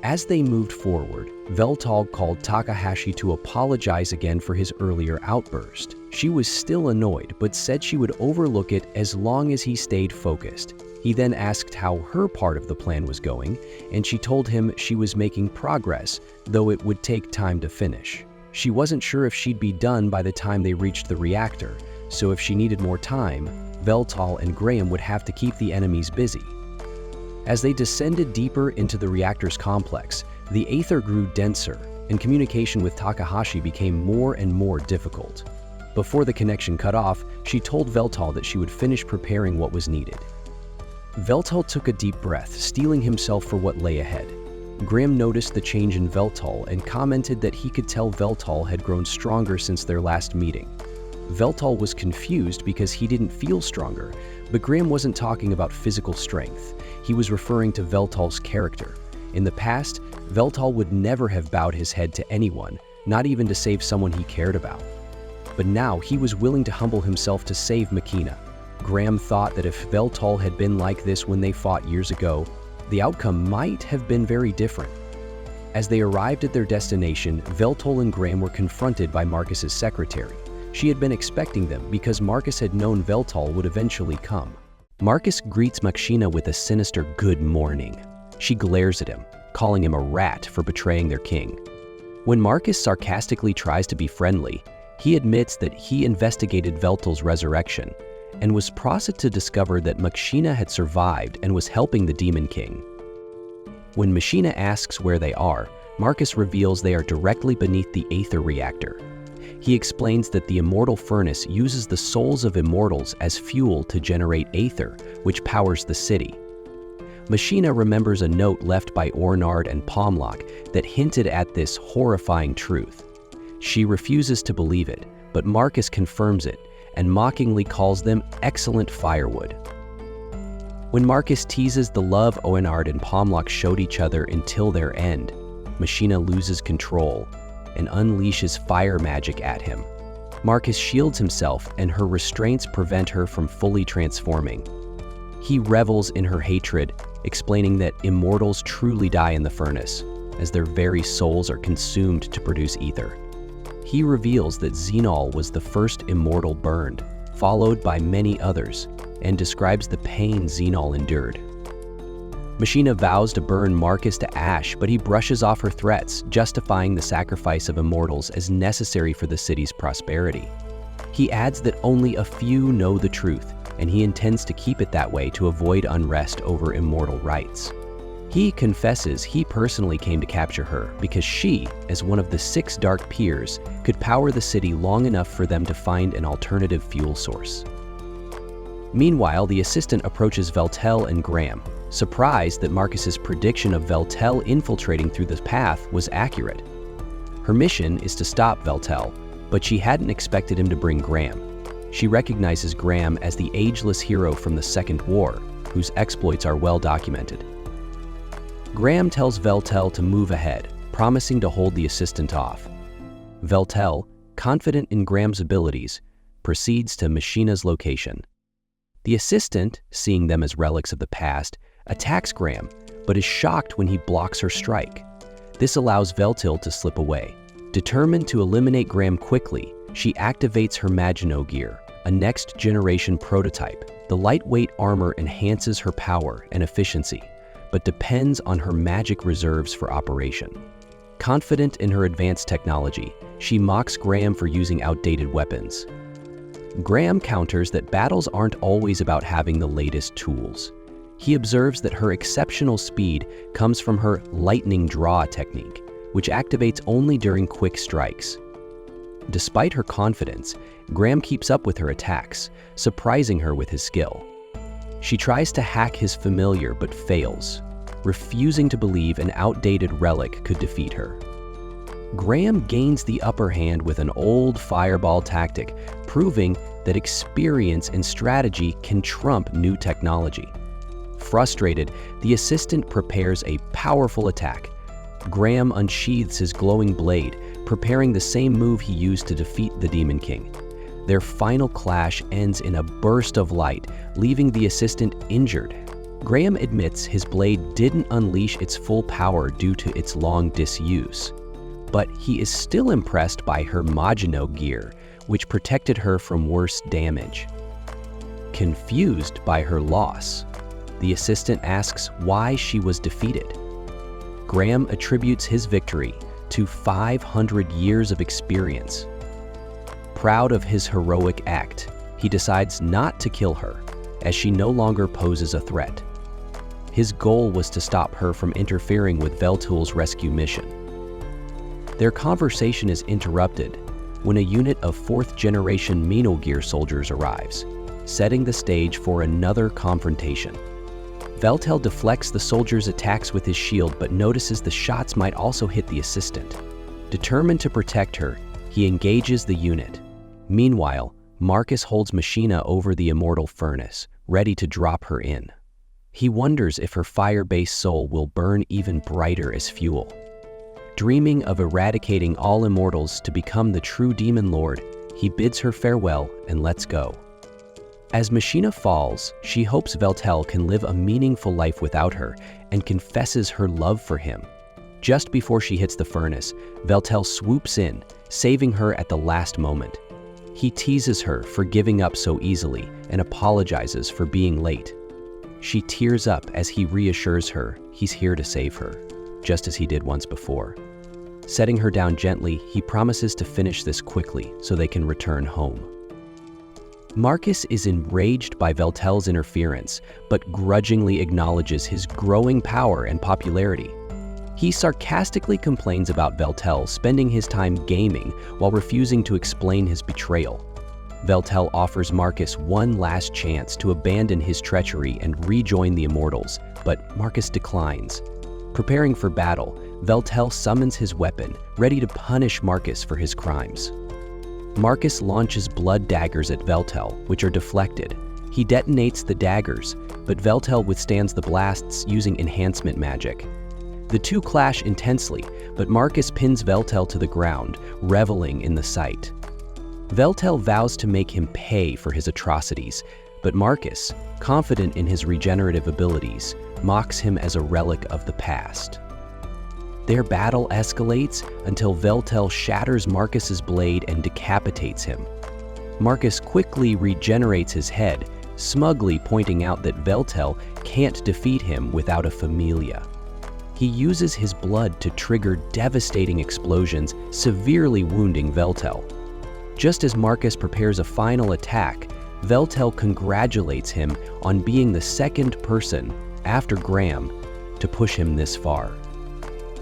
As they moved forward, Veltal called Takahashi to apologize again for his earlier outburst. She was still annoyed, but said she would overlook it as long as he stayed focused. He then asked how her part of the plan was going, and she told him she was making progress, though it would take time to finish. She wasn't sure if she'd be done by the time they reached the reactor, so if she needed more time, Veltal and Graham would have to keep the enemies busy. As they descended deeper into the reactor's complex, the aether grew denser, and communication with Takahashi became more and more difficult. Before the connection cut off, she told Veltal that she would finish preparing what was needed. Veltal took a deep breath, steeling himself for what lay ahead. Graham noticed the change in Veltal and commented that he could tell Veltal had grown stronger since their last meeting. Veltal was confused because he didn't feel stronger, but Graham wasn't talking about physical strength. He was referring to Veltal's character. In the past, Veltal would never have bowed his head to anyone, not even to save someone he cared about. But now he was willing to humble himself to save Machina. Graham thought that if Veltal had been like this when they fought years ago, the outcome might have been very different. As they arrived at their destination, Veltal and Graham were confronted by Marcus's secretary. She had been expecting them because Marcus had known Veltal would eventually come. Marcus greets Machina with a sinister good morning. She glares at him, calling him a rat for betraying their king. When Marcus sarcastically tries to be friendly, he admits that he investigated Veltal's resurrection and was proud to discover that Machina had survived and was helping the Demon King. When Machina asks where they are, Marcus reveals they are directly beneath the Aether reactor. He explains that the immortal furnace uses the souls of immortals as fuel to generate Aether, which powers the city. Machina remembers a note left by Ornard and Pomlock that hinted at this horrifying truth. She refuses to believe it, but Marcus confirms it and mockingly calls them excellent firewood. When Marcus teases the love Ornard and Pomlock showed each other until their end, Machina loses control and unleashes fire magic at him. Marcus shields himself and her restraints prevent her from fully transforming. He revels in her hatred, explaining that immortals truly die in the furnace, as their very souls are consumed to produce ether. He reveals that Xenol was the first immortal burned, followed by many others, and describes the pain Xenol endured. Machina vows to burn Marcus to ash, but he brushes off her threats, justifying the sacrifice of immortals as necessary for the city's prosperity. He adds that only a few know the truth, and he intends to keep it that way to avoid unrest over immortal rights. He confesses he personally came to capture her because she, as one of the 6 Dark Peers, could power the city long enough for them to find an alternative fuel source. Meanwhile, the assistant approaches Veltal and Graham, surprised that Marcus's prediction of Veltal infiltrating through the path was accurate. Her mission is to stop Veltal, but she hadn't expected him to bring Graham. She recognizes Graham as the ageless hero from the Second War, whose exploits are well documented. Graham tells Veltal to move ahead, promising to hold the assistant off. Veltal, confident in Graham's abilities, proceeds to Machina's location. The assistant, seeing them as relics of the past, attacks Graham, but is shocked when he blocks her strike. This allows Veltal to slip away. Determined to eliminate Graham quickly, she activates her Maginot gear, a next-generation prototype. The lightweight armor enhances her power and efficiency, but depends on her magic reserves for operation. Confident in her advanced technology, she mocks Graham for using outdated weapons. Graham counters that battles aren't always about having the latest tools. He observes that her exceptional speed comes from her lightning draw technique, which activates only during quick strikes. Despite her confidence, Graham keeps up with her attacks, surprising her with his skill. She tries to hack his familiar but fails, refusing to believe an outdated relic could defeat her. Graham gains the upper hand with an old fireball tactic, proving that experience and strategy can trump new technology. Frustrated, the assistant prepares a powerful attack. Graham unsheathes his glowing blade, preparing the same move he used to defeat the Demon King. Their final clash ends in a burst of light, leaving the assistant injured. Graham admits his blade didn't unleash its full power due to its long disuse, but he is still impressed by her Maginot gear, which protected her from worse damage. Confused by her loss, the assistant asks why she was defeated. Graham attributes his victory to 500 years of experience. Proud of his heroic act, he decides not to kill her, as she no longer poses a threat. His goal was to stop her from interfering with Veltal's rescue mission. Their conversation is interrupted when a unit of 4th-generation Minogear soldiers arrives, setting the stage for another confrontation. Veltal deflects the soldiers' attacks with his shield but notices the shots might also hit the assistant. Determined to protect her, he engages the unit. Meanwhile, Marcus holds Machina over the immortal furnace, ready to drop her in. He wonders if her fire-based soul will burn even brighter as fuel. Dreaming of eradicating all immortals to become the true demon lord, he bids her farewell and lets go. As Machina falls, she hopes Veltel can live a meaningful life without her and confesses her love for him. Just before she hits the furnace, Veltel swoops in, saving her at the last moment. He teases her for giving up so easily and apologizes for being late. She tears up as he reassures her he's here to save her, just as he did once before. Setting her down gently, he promises to finish this quickly so they can return home. Marcus is enraged by Veltel's interference, but grudgingly acknowledges his growing power and popularity. He sarcastically complains about Veltel spending his time gaming while refusing to explain his betrayal. Veltel offers Marcus one last chance to abandon his treachery and rejoin the Immortals, but Marcus declines. Preparing for battle, Veltel summons his weapon, ready to punish Marcus for his crimes. Marcus launches blood daggers at Veltel, which are deflected. He detonates the daggers, but Veltel withstands the blasts using enhancement magic. The two clash intensely, but Marcus pins Veltel to the ground, reveling in the sight. Veltel vows to make him pay for his atrocities, but Marcus, confident in his regenerative abilities, mocks him as a relic of the past. Their battle escalates until Veltel shatters Marcus's blade and decapitates him. Marcus quickly regenerates his head, smugly pointing out that Veltel can't defeat him without a familia. He uses his blood to trigger devastating explosions, severely wounding Veltel. Just as Marcus prepares a final attack, Veltel congratulates him on being the second person, after Graham, to push him this far.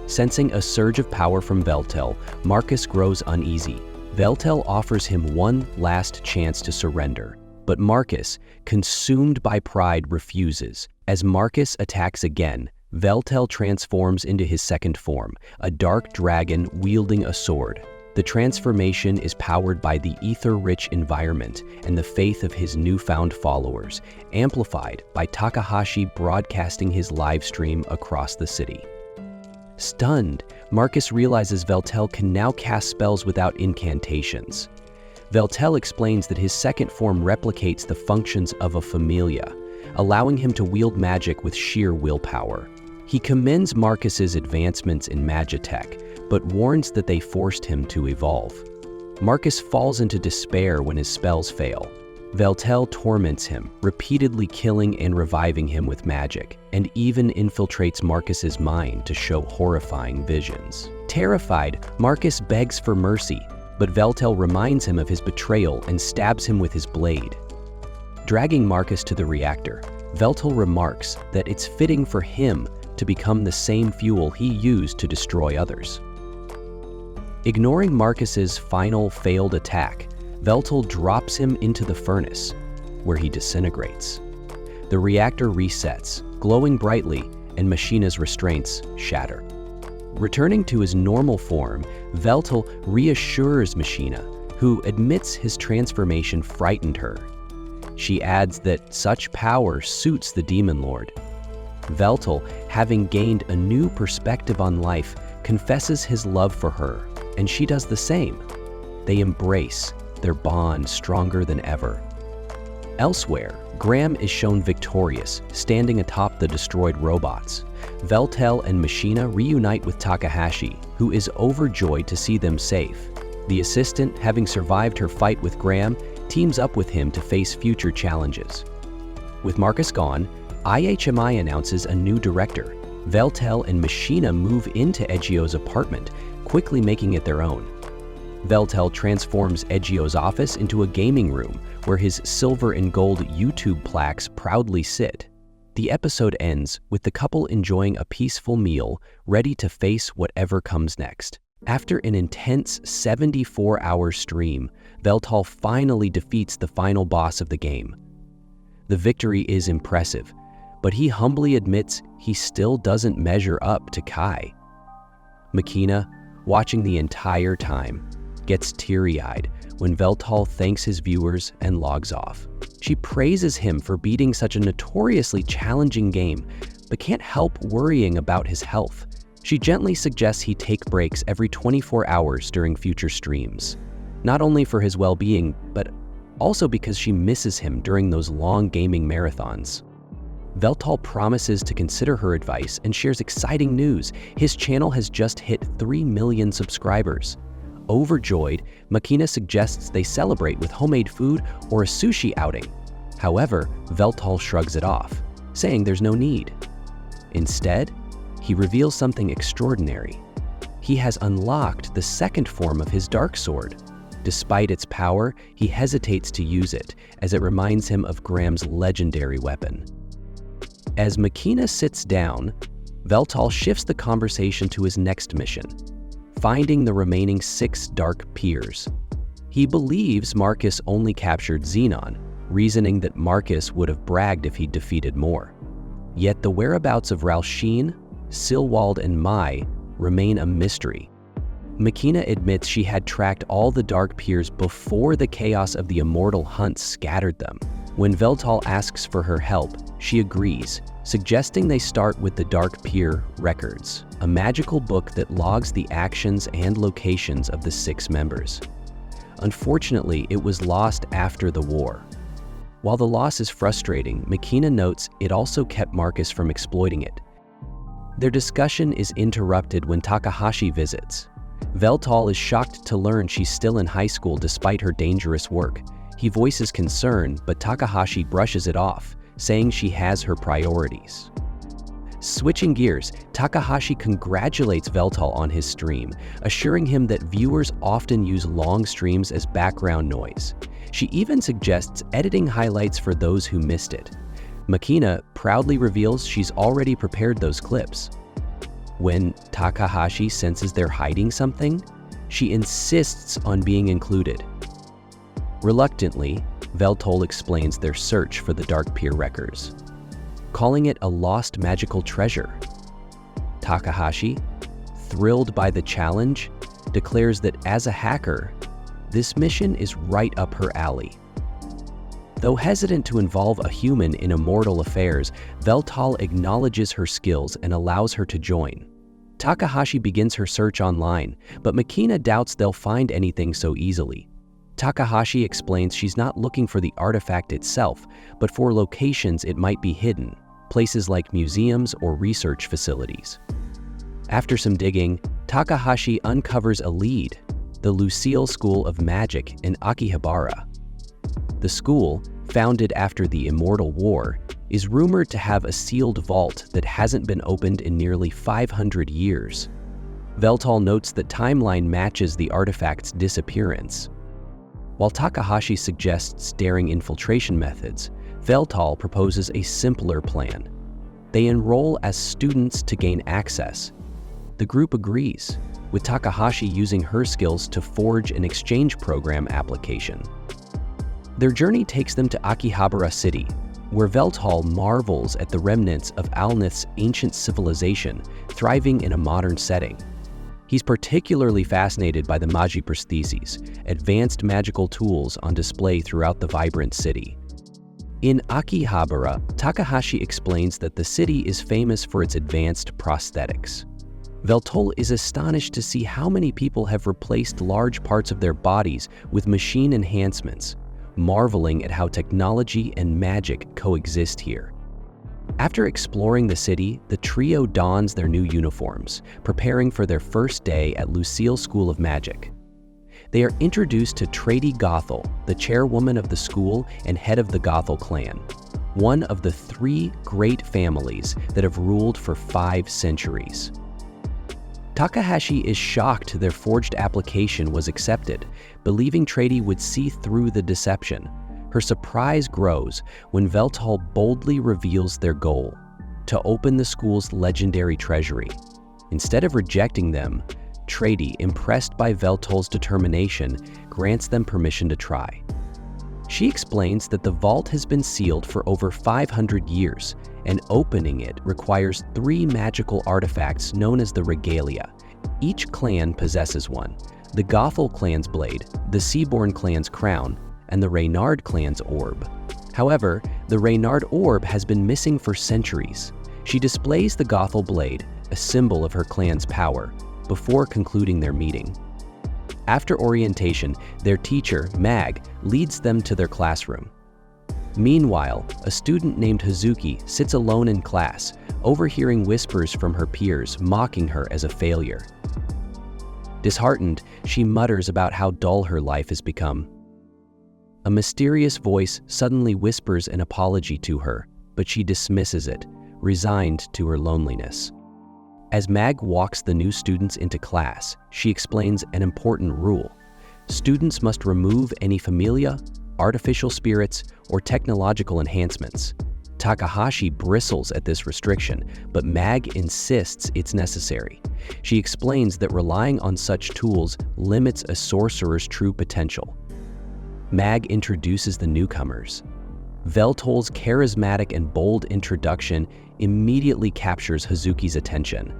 Sensing a surge of power from Veltel, Marcus grows uneasy. Veltel offers him one last chance to surrender, but Marcus, consumed by pride, refuses. As Marcus attacks again, Veltel transforms into his second form, a dark dragon wielding a sword. The transformation is powered by the ether-rich environment and the faith of his newfound followers, amplified by Takahashi broadcasting his live stream across the city. Stunned, Marcus realizes Veltel can now cast spells without incantations. Veltel explains that his second form replicates the functions of a familia, allowing him to wield magic with sheer willpower. He commends Marcus's advancements in magitech, but warns that they forced him to evolve. Marcus falls into despair when his spells fail. Veltel torments him, repeatedly killing and reviving him with magic, and even infiltrates Marcus's mind to show horrifying visions. Terrified, Marcus begs for mercy, but Veltel reminds him of his betrayal and stabs him with his blade. Dragging Marcus to the reactor, Veltel remarks that it's fitting for him to become the same fuel he used to destroy others. Ignoring Marcus's final failed attack, Veltel drops him into the furnace, where he disintegrates. The reactor resets, glowing brightly, and Machina's restraints shatter. Returning to his normal form, Veltel reassures Machina, who admits his transformation frightened her. She adds that such power suits the Demon Lord. Veltel, having gained a new perspective on life, confesses his love for her, and she does the same. They embrace, their bond stronger than ever. Elsewhere, Graham is shown victorious, standing atop the destroyed robots. Veltel and Machina reunite with Takahashi, who is overjoyed to see them safe. The assistant, having survived her fight with Graham, teams up with him to face future challenges. With Marcus gone, IHMI announces a new director. Veltel and Machina move into Eggio's apartment, quickly making it their own. Veltel transforms Eggio's office into a gaming room, where his silver and gold YouTube plaques proudly sit. The episode ends with the couple enjoying a peaceful meal, ready to face whatever comes next. After an intense 74-hour stream, Veltel finally defeats the final boss of the game. The victory is impressive, but he humbly admits he still doesn't measure up to Kai. Machina, watching the entire time, gets teary-eyed when Veltel thanks his viewers and logs off. She praises him for beating such a notoriously challenging game, but can't help worrying about his health. She gently suggests he take breaks every 24 hours during future streams, not only for his well-being, but also because she misses him during those long gaming marathons. Veltal promises to consider her advice and shares exciting news. His channel has just hit 3 million subscribers. Overjoyed, Makina suggests they celebrate with homemade food or a sushi outing. However, Veltal shrugs it off, saying there's no need. Instead, he reveals something extraordinary. He has unlocked the second form of his dark sword. Despite its power, he hesitates to use it, as it reminds him of Graham's legendary weapon. As Makina sits down, Veltal shifts the conversation to his next mission, finding the remaining 6 dark peers. He believes Marcus only captured Xenon, reasoning that Marcus would have bragged if he'd defeated more. Yet the whereabouts of Ralsheen, Silwald, and Mai remain a mystery. Makina admits she had tracked all the dark peers before the chaos of the immortal hunt scattered them. When Veltal asks for her help, she agrees, suggesting they start with the Dark Peer Records, a magical book that logs the actions and locations of the 6 members. Unfortunately, it was lost after the war. While the loss is frustrating, Makina notes it also kept Marcus from exploiting it. Their discussion is interrupted when Takahashi visits. Veltal is shocked to learn she's still in high school despite her dangerous work. He voices concern, but Takahashi brushes it off, saying she has her priorities. Switching gears, Takahashi congratulates Veltal on his stream, assuring him that viewers often use long streams as background noise. She even suggests editing highlights for those who missed it. Makina proudly reveals she's already prepared those clips. When Takahashi senses they're hiding something, she insists on being included. Reluctantly, Veltal explains their search for the Dark Peer Records, calling it a lost magical treasure. Takahashi, thrilled by the challenge, declares that as a hacker, this mission is right up her alley. Though hesitant to involve a human in immortal affairs, Veltal acknowledges her skills and allows her to join. Takahashi begins her search online, but Makina doubts they'll find anything so easily. Takahashi explains she's not looking for the artifact itself, but for locations it might be hidden, places like museums or research facilities. After some digging, Takahashi uncovers a lead, the Lucille School of Magic in Akihabara. The school, founded after the Immortal War, is rumored to have a sealed vault that hasn't been opened in nearly 500 years. Veltal notes that timeline matches the artifact's disappearance. While Takahashi suggests daring infiltration methods, Veltal proposes a simpler plan. They enroll as students to gain access. The group agrees, with Takahashi using her skills to forge an exchange program application. Their journey takes them to Akihabara City, where Veltal marvels at the remnants of Alnith's ancient civilization thriving in a modern setting. He's particularly fascinated by the Magi prostheses, advanced magical tools on display throughout the vibrant city. In Akihabara, Takahashi explains that the city is famous for its advanced prosthetics. Veltal is astonished to see how many people have replaced large parts of their bodies with machine enhancements, marveling at how technology and magic coexist here. After exploring the city, the trio dons their new uniforms, preparing for their first day at Lucille School of Magic. They are introduced to Trady Gothel, the chairwoman of the school and head of the Gothel clan, one of the 3 great families that have ruled for 5 centuries. Takahashi is shocked their forged application was accepted, believing Trady would see through the deception. Her surprise grows when Veltal boldly reveals their goal, to open the school's legendary treasury. Instead of rejecting them, Trady, impressed by Veltal's determination, grants them permission to try. She explains that the vault has been sealed for over 500 years, and opening it requires 3 magical artifacts known as the Regalia. Each clan possesses one: the Gothel clan's blade, the Seaborn clan's crown, and the Reynard clan's orb. However, the Reynard orb has been missing for centuries. She displays the Gothel blade, a symbol of her clan's power, before concluding their meeting. After orientation, their teacher, Mag, leads them to their classroom. Meanwhile, a student named Hazuki sits alone in class, overhearing whispers from her peers mocking her as a failure. Disheartened, she mutters about how dull her life has become. A mysterious voice suddenly whispers an apology to her, but she dismisses it, resigned to her loneliness. As Mag walks the new students into class, she explains an important rule. Students must remove any familia, artificial spirits, or technological enhancements. Takahashi bristles at this restriction, but Mag insists it's necessary. She explains that relying on such tools limits a sorcerer's true potential. Mag introduces the newcomers. Veltol's charismatic and bold introduction immediately captures Hazuki's attention.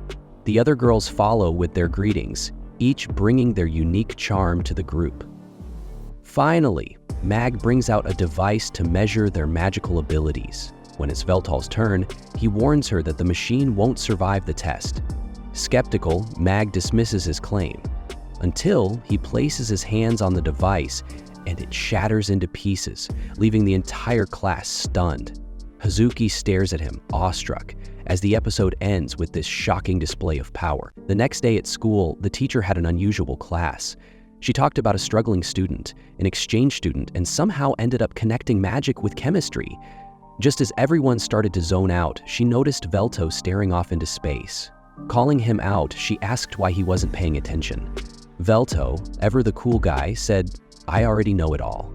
The other girls follow with their greetings, each bringing their unique charm to the group. Finally, Mag brings out a device to measure their magical abilities. When it's Veltol's turn, he warns her that the machine won't survive the test. Skeptical, Mag dismisses his claim, until he places his hands on the device and it shatters into pieces, leaving the entire class stunned. Hazuki stares at him, awestruck, as the episode ends with this shocking display of power. The next day at school, the teacher had an unusual class. She talked about a struggling student, an exchange student, and somehow ended up connecting magic with chemistry. Just as everyone started to zone out, she noticed Velto staring off into space. Calling him out, she asked why he wasn't paying attention. Velto, ever the cool guy, said, "I already know it all."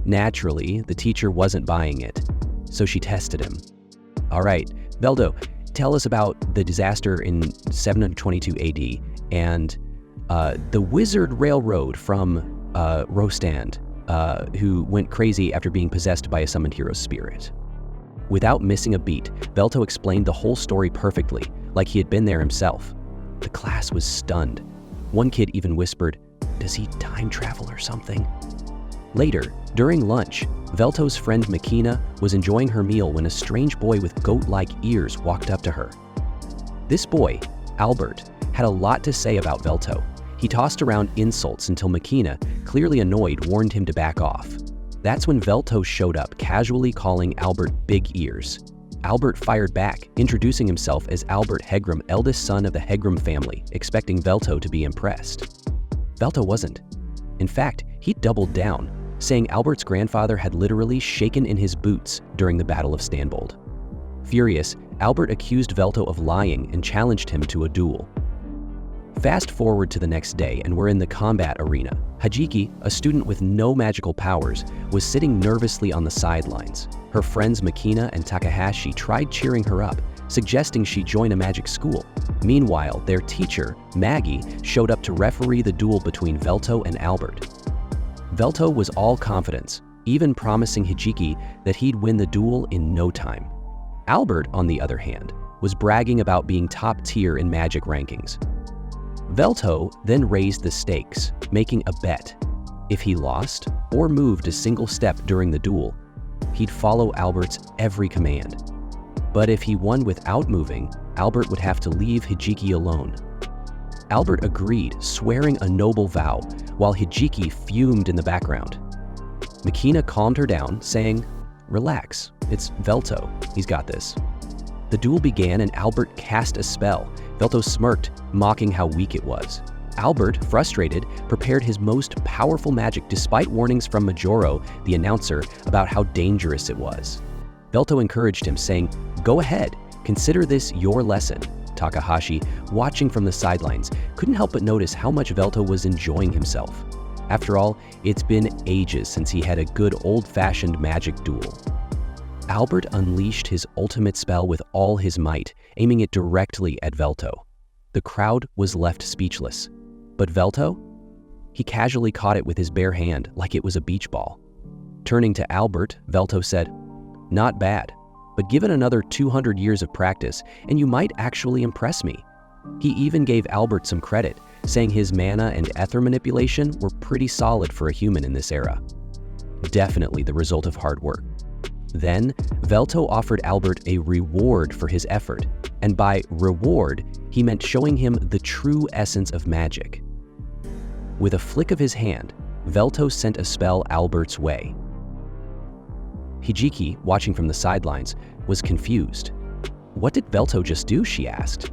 Naturally, the teacher wasn't buying it, so she tested him. "All right, Velto, tell us about the disaster in 722 AD and the wizard railroad from Rostand, who went crazy after being possessed by a summoned hero's spirit." Without missing a beat, Velto explained the whole story perfectly, like he had been there himself. The class was stunned. One kid even whispered, "Does he time travel or something?" Later, during lunch, Velto's friend Makina was enjoying her meal when a strange boy with goat-like ears walked up to her. This boy, Albert, had a lot to say about Velto. He tossed around insults until Makina, clearly annoyed, warned him to back off. That's when Velto showed up, casually calling Albert Big Ears. Albert fired back, introducing himself as Albert Hegram, eldest son of the Hegram family, expecting Velto to be impressed. Velto wasn't. In fact, he doubled down, saying Albert's grandfather had literally shaken in his boots during the Battle of Stanbold. Furious, Albert accused Velto of lying and challenged him to a duel. Fast forward to the next day and we're in the combat arena. Hajiki, a student with no magical powers, was sitting nervously on the sidelines. Her friends Makina and Takahashi tried cheering her up, suggesting she join a magic school. Meanwhile, their teacher, Maggie, showed up to referee the duel between Velto and Albert. Velto was all confidence, even promising Hajiki that he'd win the duel in no time. Albert, on the other hand, was bragging about being top tier in magic rankings. Velto then raised the stakes, making a bet. If he lost or moved a single step during the duel, he'd follow Albert's every command. But if he won without moving, Albert would have to leave Hajiki alone. Albert agreed, swearing a noble vow, while Hajiki fumed in the background. Makina calmed her down, saying, "Relax, it's Velto, he's got this." The duel began and Albert cast a spell. Velto smirked, mocking how weak it was. Albert, frustrated, prepared his most powerful magic despite warnings from Majoro, the announcer, about how dangerous it was. Velto encouraged him, saying, "Go ahead, consider this your lesson." Takahashi, watching from the sidelines, couldn't help but notice how much Velto was enjoying himself. After all, it's been ages since he had a good old-fashioned magic duel. Albert unleashed his ultimate spell with all his might, aiming it directly at Velto. The crowd was left speechless. But Velto? He casually caught it with his bare hand like it was a beach ball. Turning to Albert, Velto said, "Not bad, but give it another 200 years of practice and you might actually impress me." He even gave Albert some credit, saying his mana and ether manipulation were pretty solid for a human in this era. Definitely the result of hard work. Then, Velto offered Albert a reward for his effort, and by reward, he meant showing him the true essence of magic. With a flick of his hand, Velto sent a spell Albert's way. Hijiki, watching from the sidelines, was confused. What did Velto just do, she asked.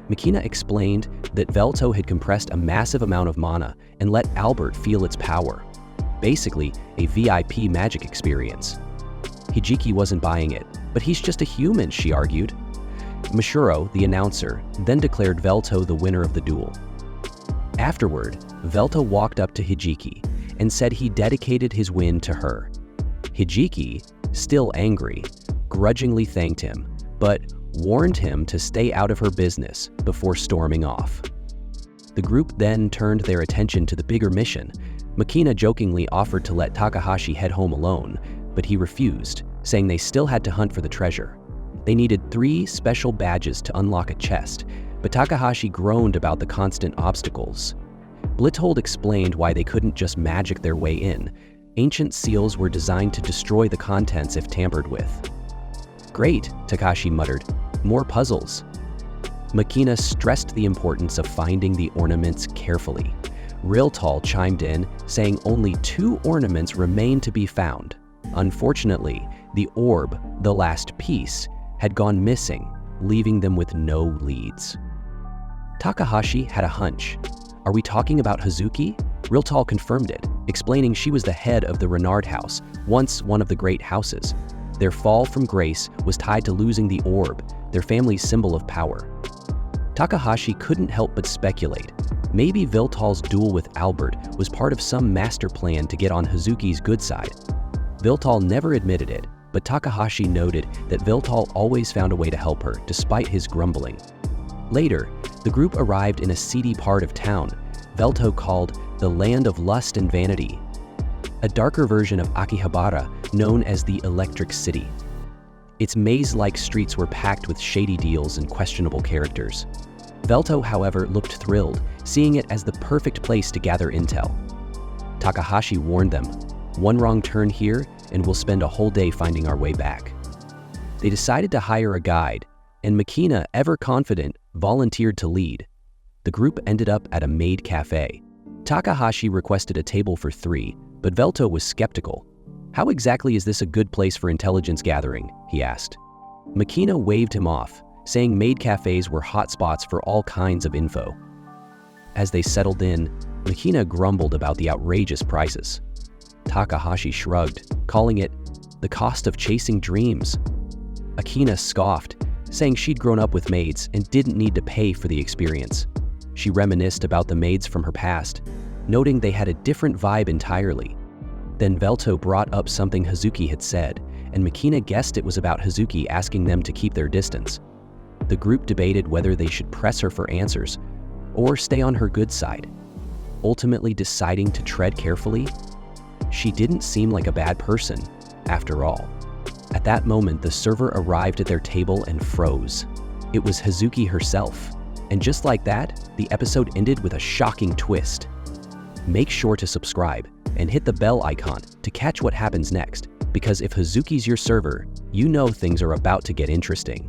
Makina explained that Velto had compressed a massive amount of mana and let Albert feel its power. Basically, a VIP magic experience. Hijiki wasn't buying it, but he's just a human, she argued. Mashuro, the announcer, then declared Velto the winner of the duel. Afterward, Velto walked up to Hijiki and said he dedicated his win to her. Hijiki, still angry, grudgingly thanked him, but warned him to stay out of her business before storming off. The group then turned their attention to the bigger mission. Makina jokingly offered to let Takahashi head home alone, but he refused, saying they still had to hunt for the treasure. They needed 3 special badges to unlock a chest, but Takahashi groaned about the constant obstacles. Blithold explained why they couldn't just magic their way in. Ancient seals were designed to destroy the contents if tampered with. Great, Takashi muttered. More puzzles. Makina stressed the importance of finding the ornaments carefully. Riltal chimed in, saying only 2 ornaments remained to be found. Unfortunately, the orb, the last piece, had gone missing, leaving them with no leads. Takahashi had a hunch. Are we talking about Hazuki? Riltal confirmed it, explaining she was the head of the Renard House, once one of the great houses. Their fall from grace was tied to losing the orb, their family's symbol of power. Takahashi couldn't help but speculate. Maybe Viltal's duel with Albert was part of some master plan to get on Hazuki's good side. Viltal never admitted it, but Takahashi noted that Viltal always found a way to help her, despite his grumbling. Later, the group arrived in a seedy part of town, Velto called the Land of Lust and Vanity, a darker version of Akihabara known as the Electric City. Its maze-like streets were packed with shady deals and questionable characters. Velto, however, looked thrilled, seeing it as the perfect place to gather intel. Takahashi warned them, "One wrong turn here, and we'll spend a whole day finding our way back." They decided to hire a guide, and Makina, ever confident, volunteered to lead. The group ended up at a maid cafe. Takahashi requested a table for 3, but Velto was skeptical. "How exactly is this a good place for intelligence gathering?" he asked. Makina waved him off, saying maid cafes were hot spots for all kinds of info. As they settled in, Makina grumbled about the outrageous prices. Takahashi shrugged, calling it the cost of chasing dreams. Akina scoffed, saying she'd grown up with maids and didn't need to pay for the experience. She reminisced about the maids from her past, noting they had a different vibe entirely. Then Velto brought up something Hazuki had said, and Makina guessed it was about Hazuki asking them to keep their distance. The group debated whether they should press her for answers or stay on her good side, ultimately deciding to tread carefully. She didn't seem like a bad person, after all. At that moment, the server arrived at their table and froze. It was Hazuki herself. And just like that, the episode ended with a shocking twist. Make sure to subscribe and hit the bell icon to catch what happens next, because if Hazuki's your server, you know things are about to get interesting.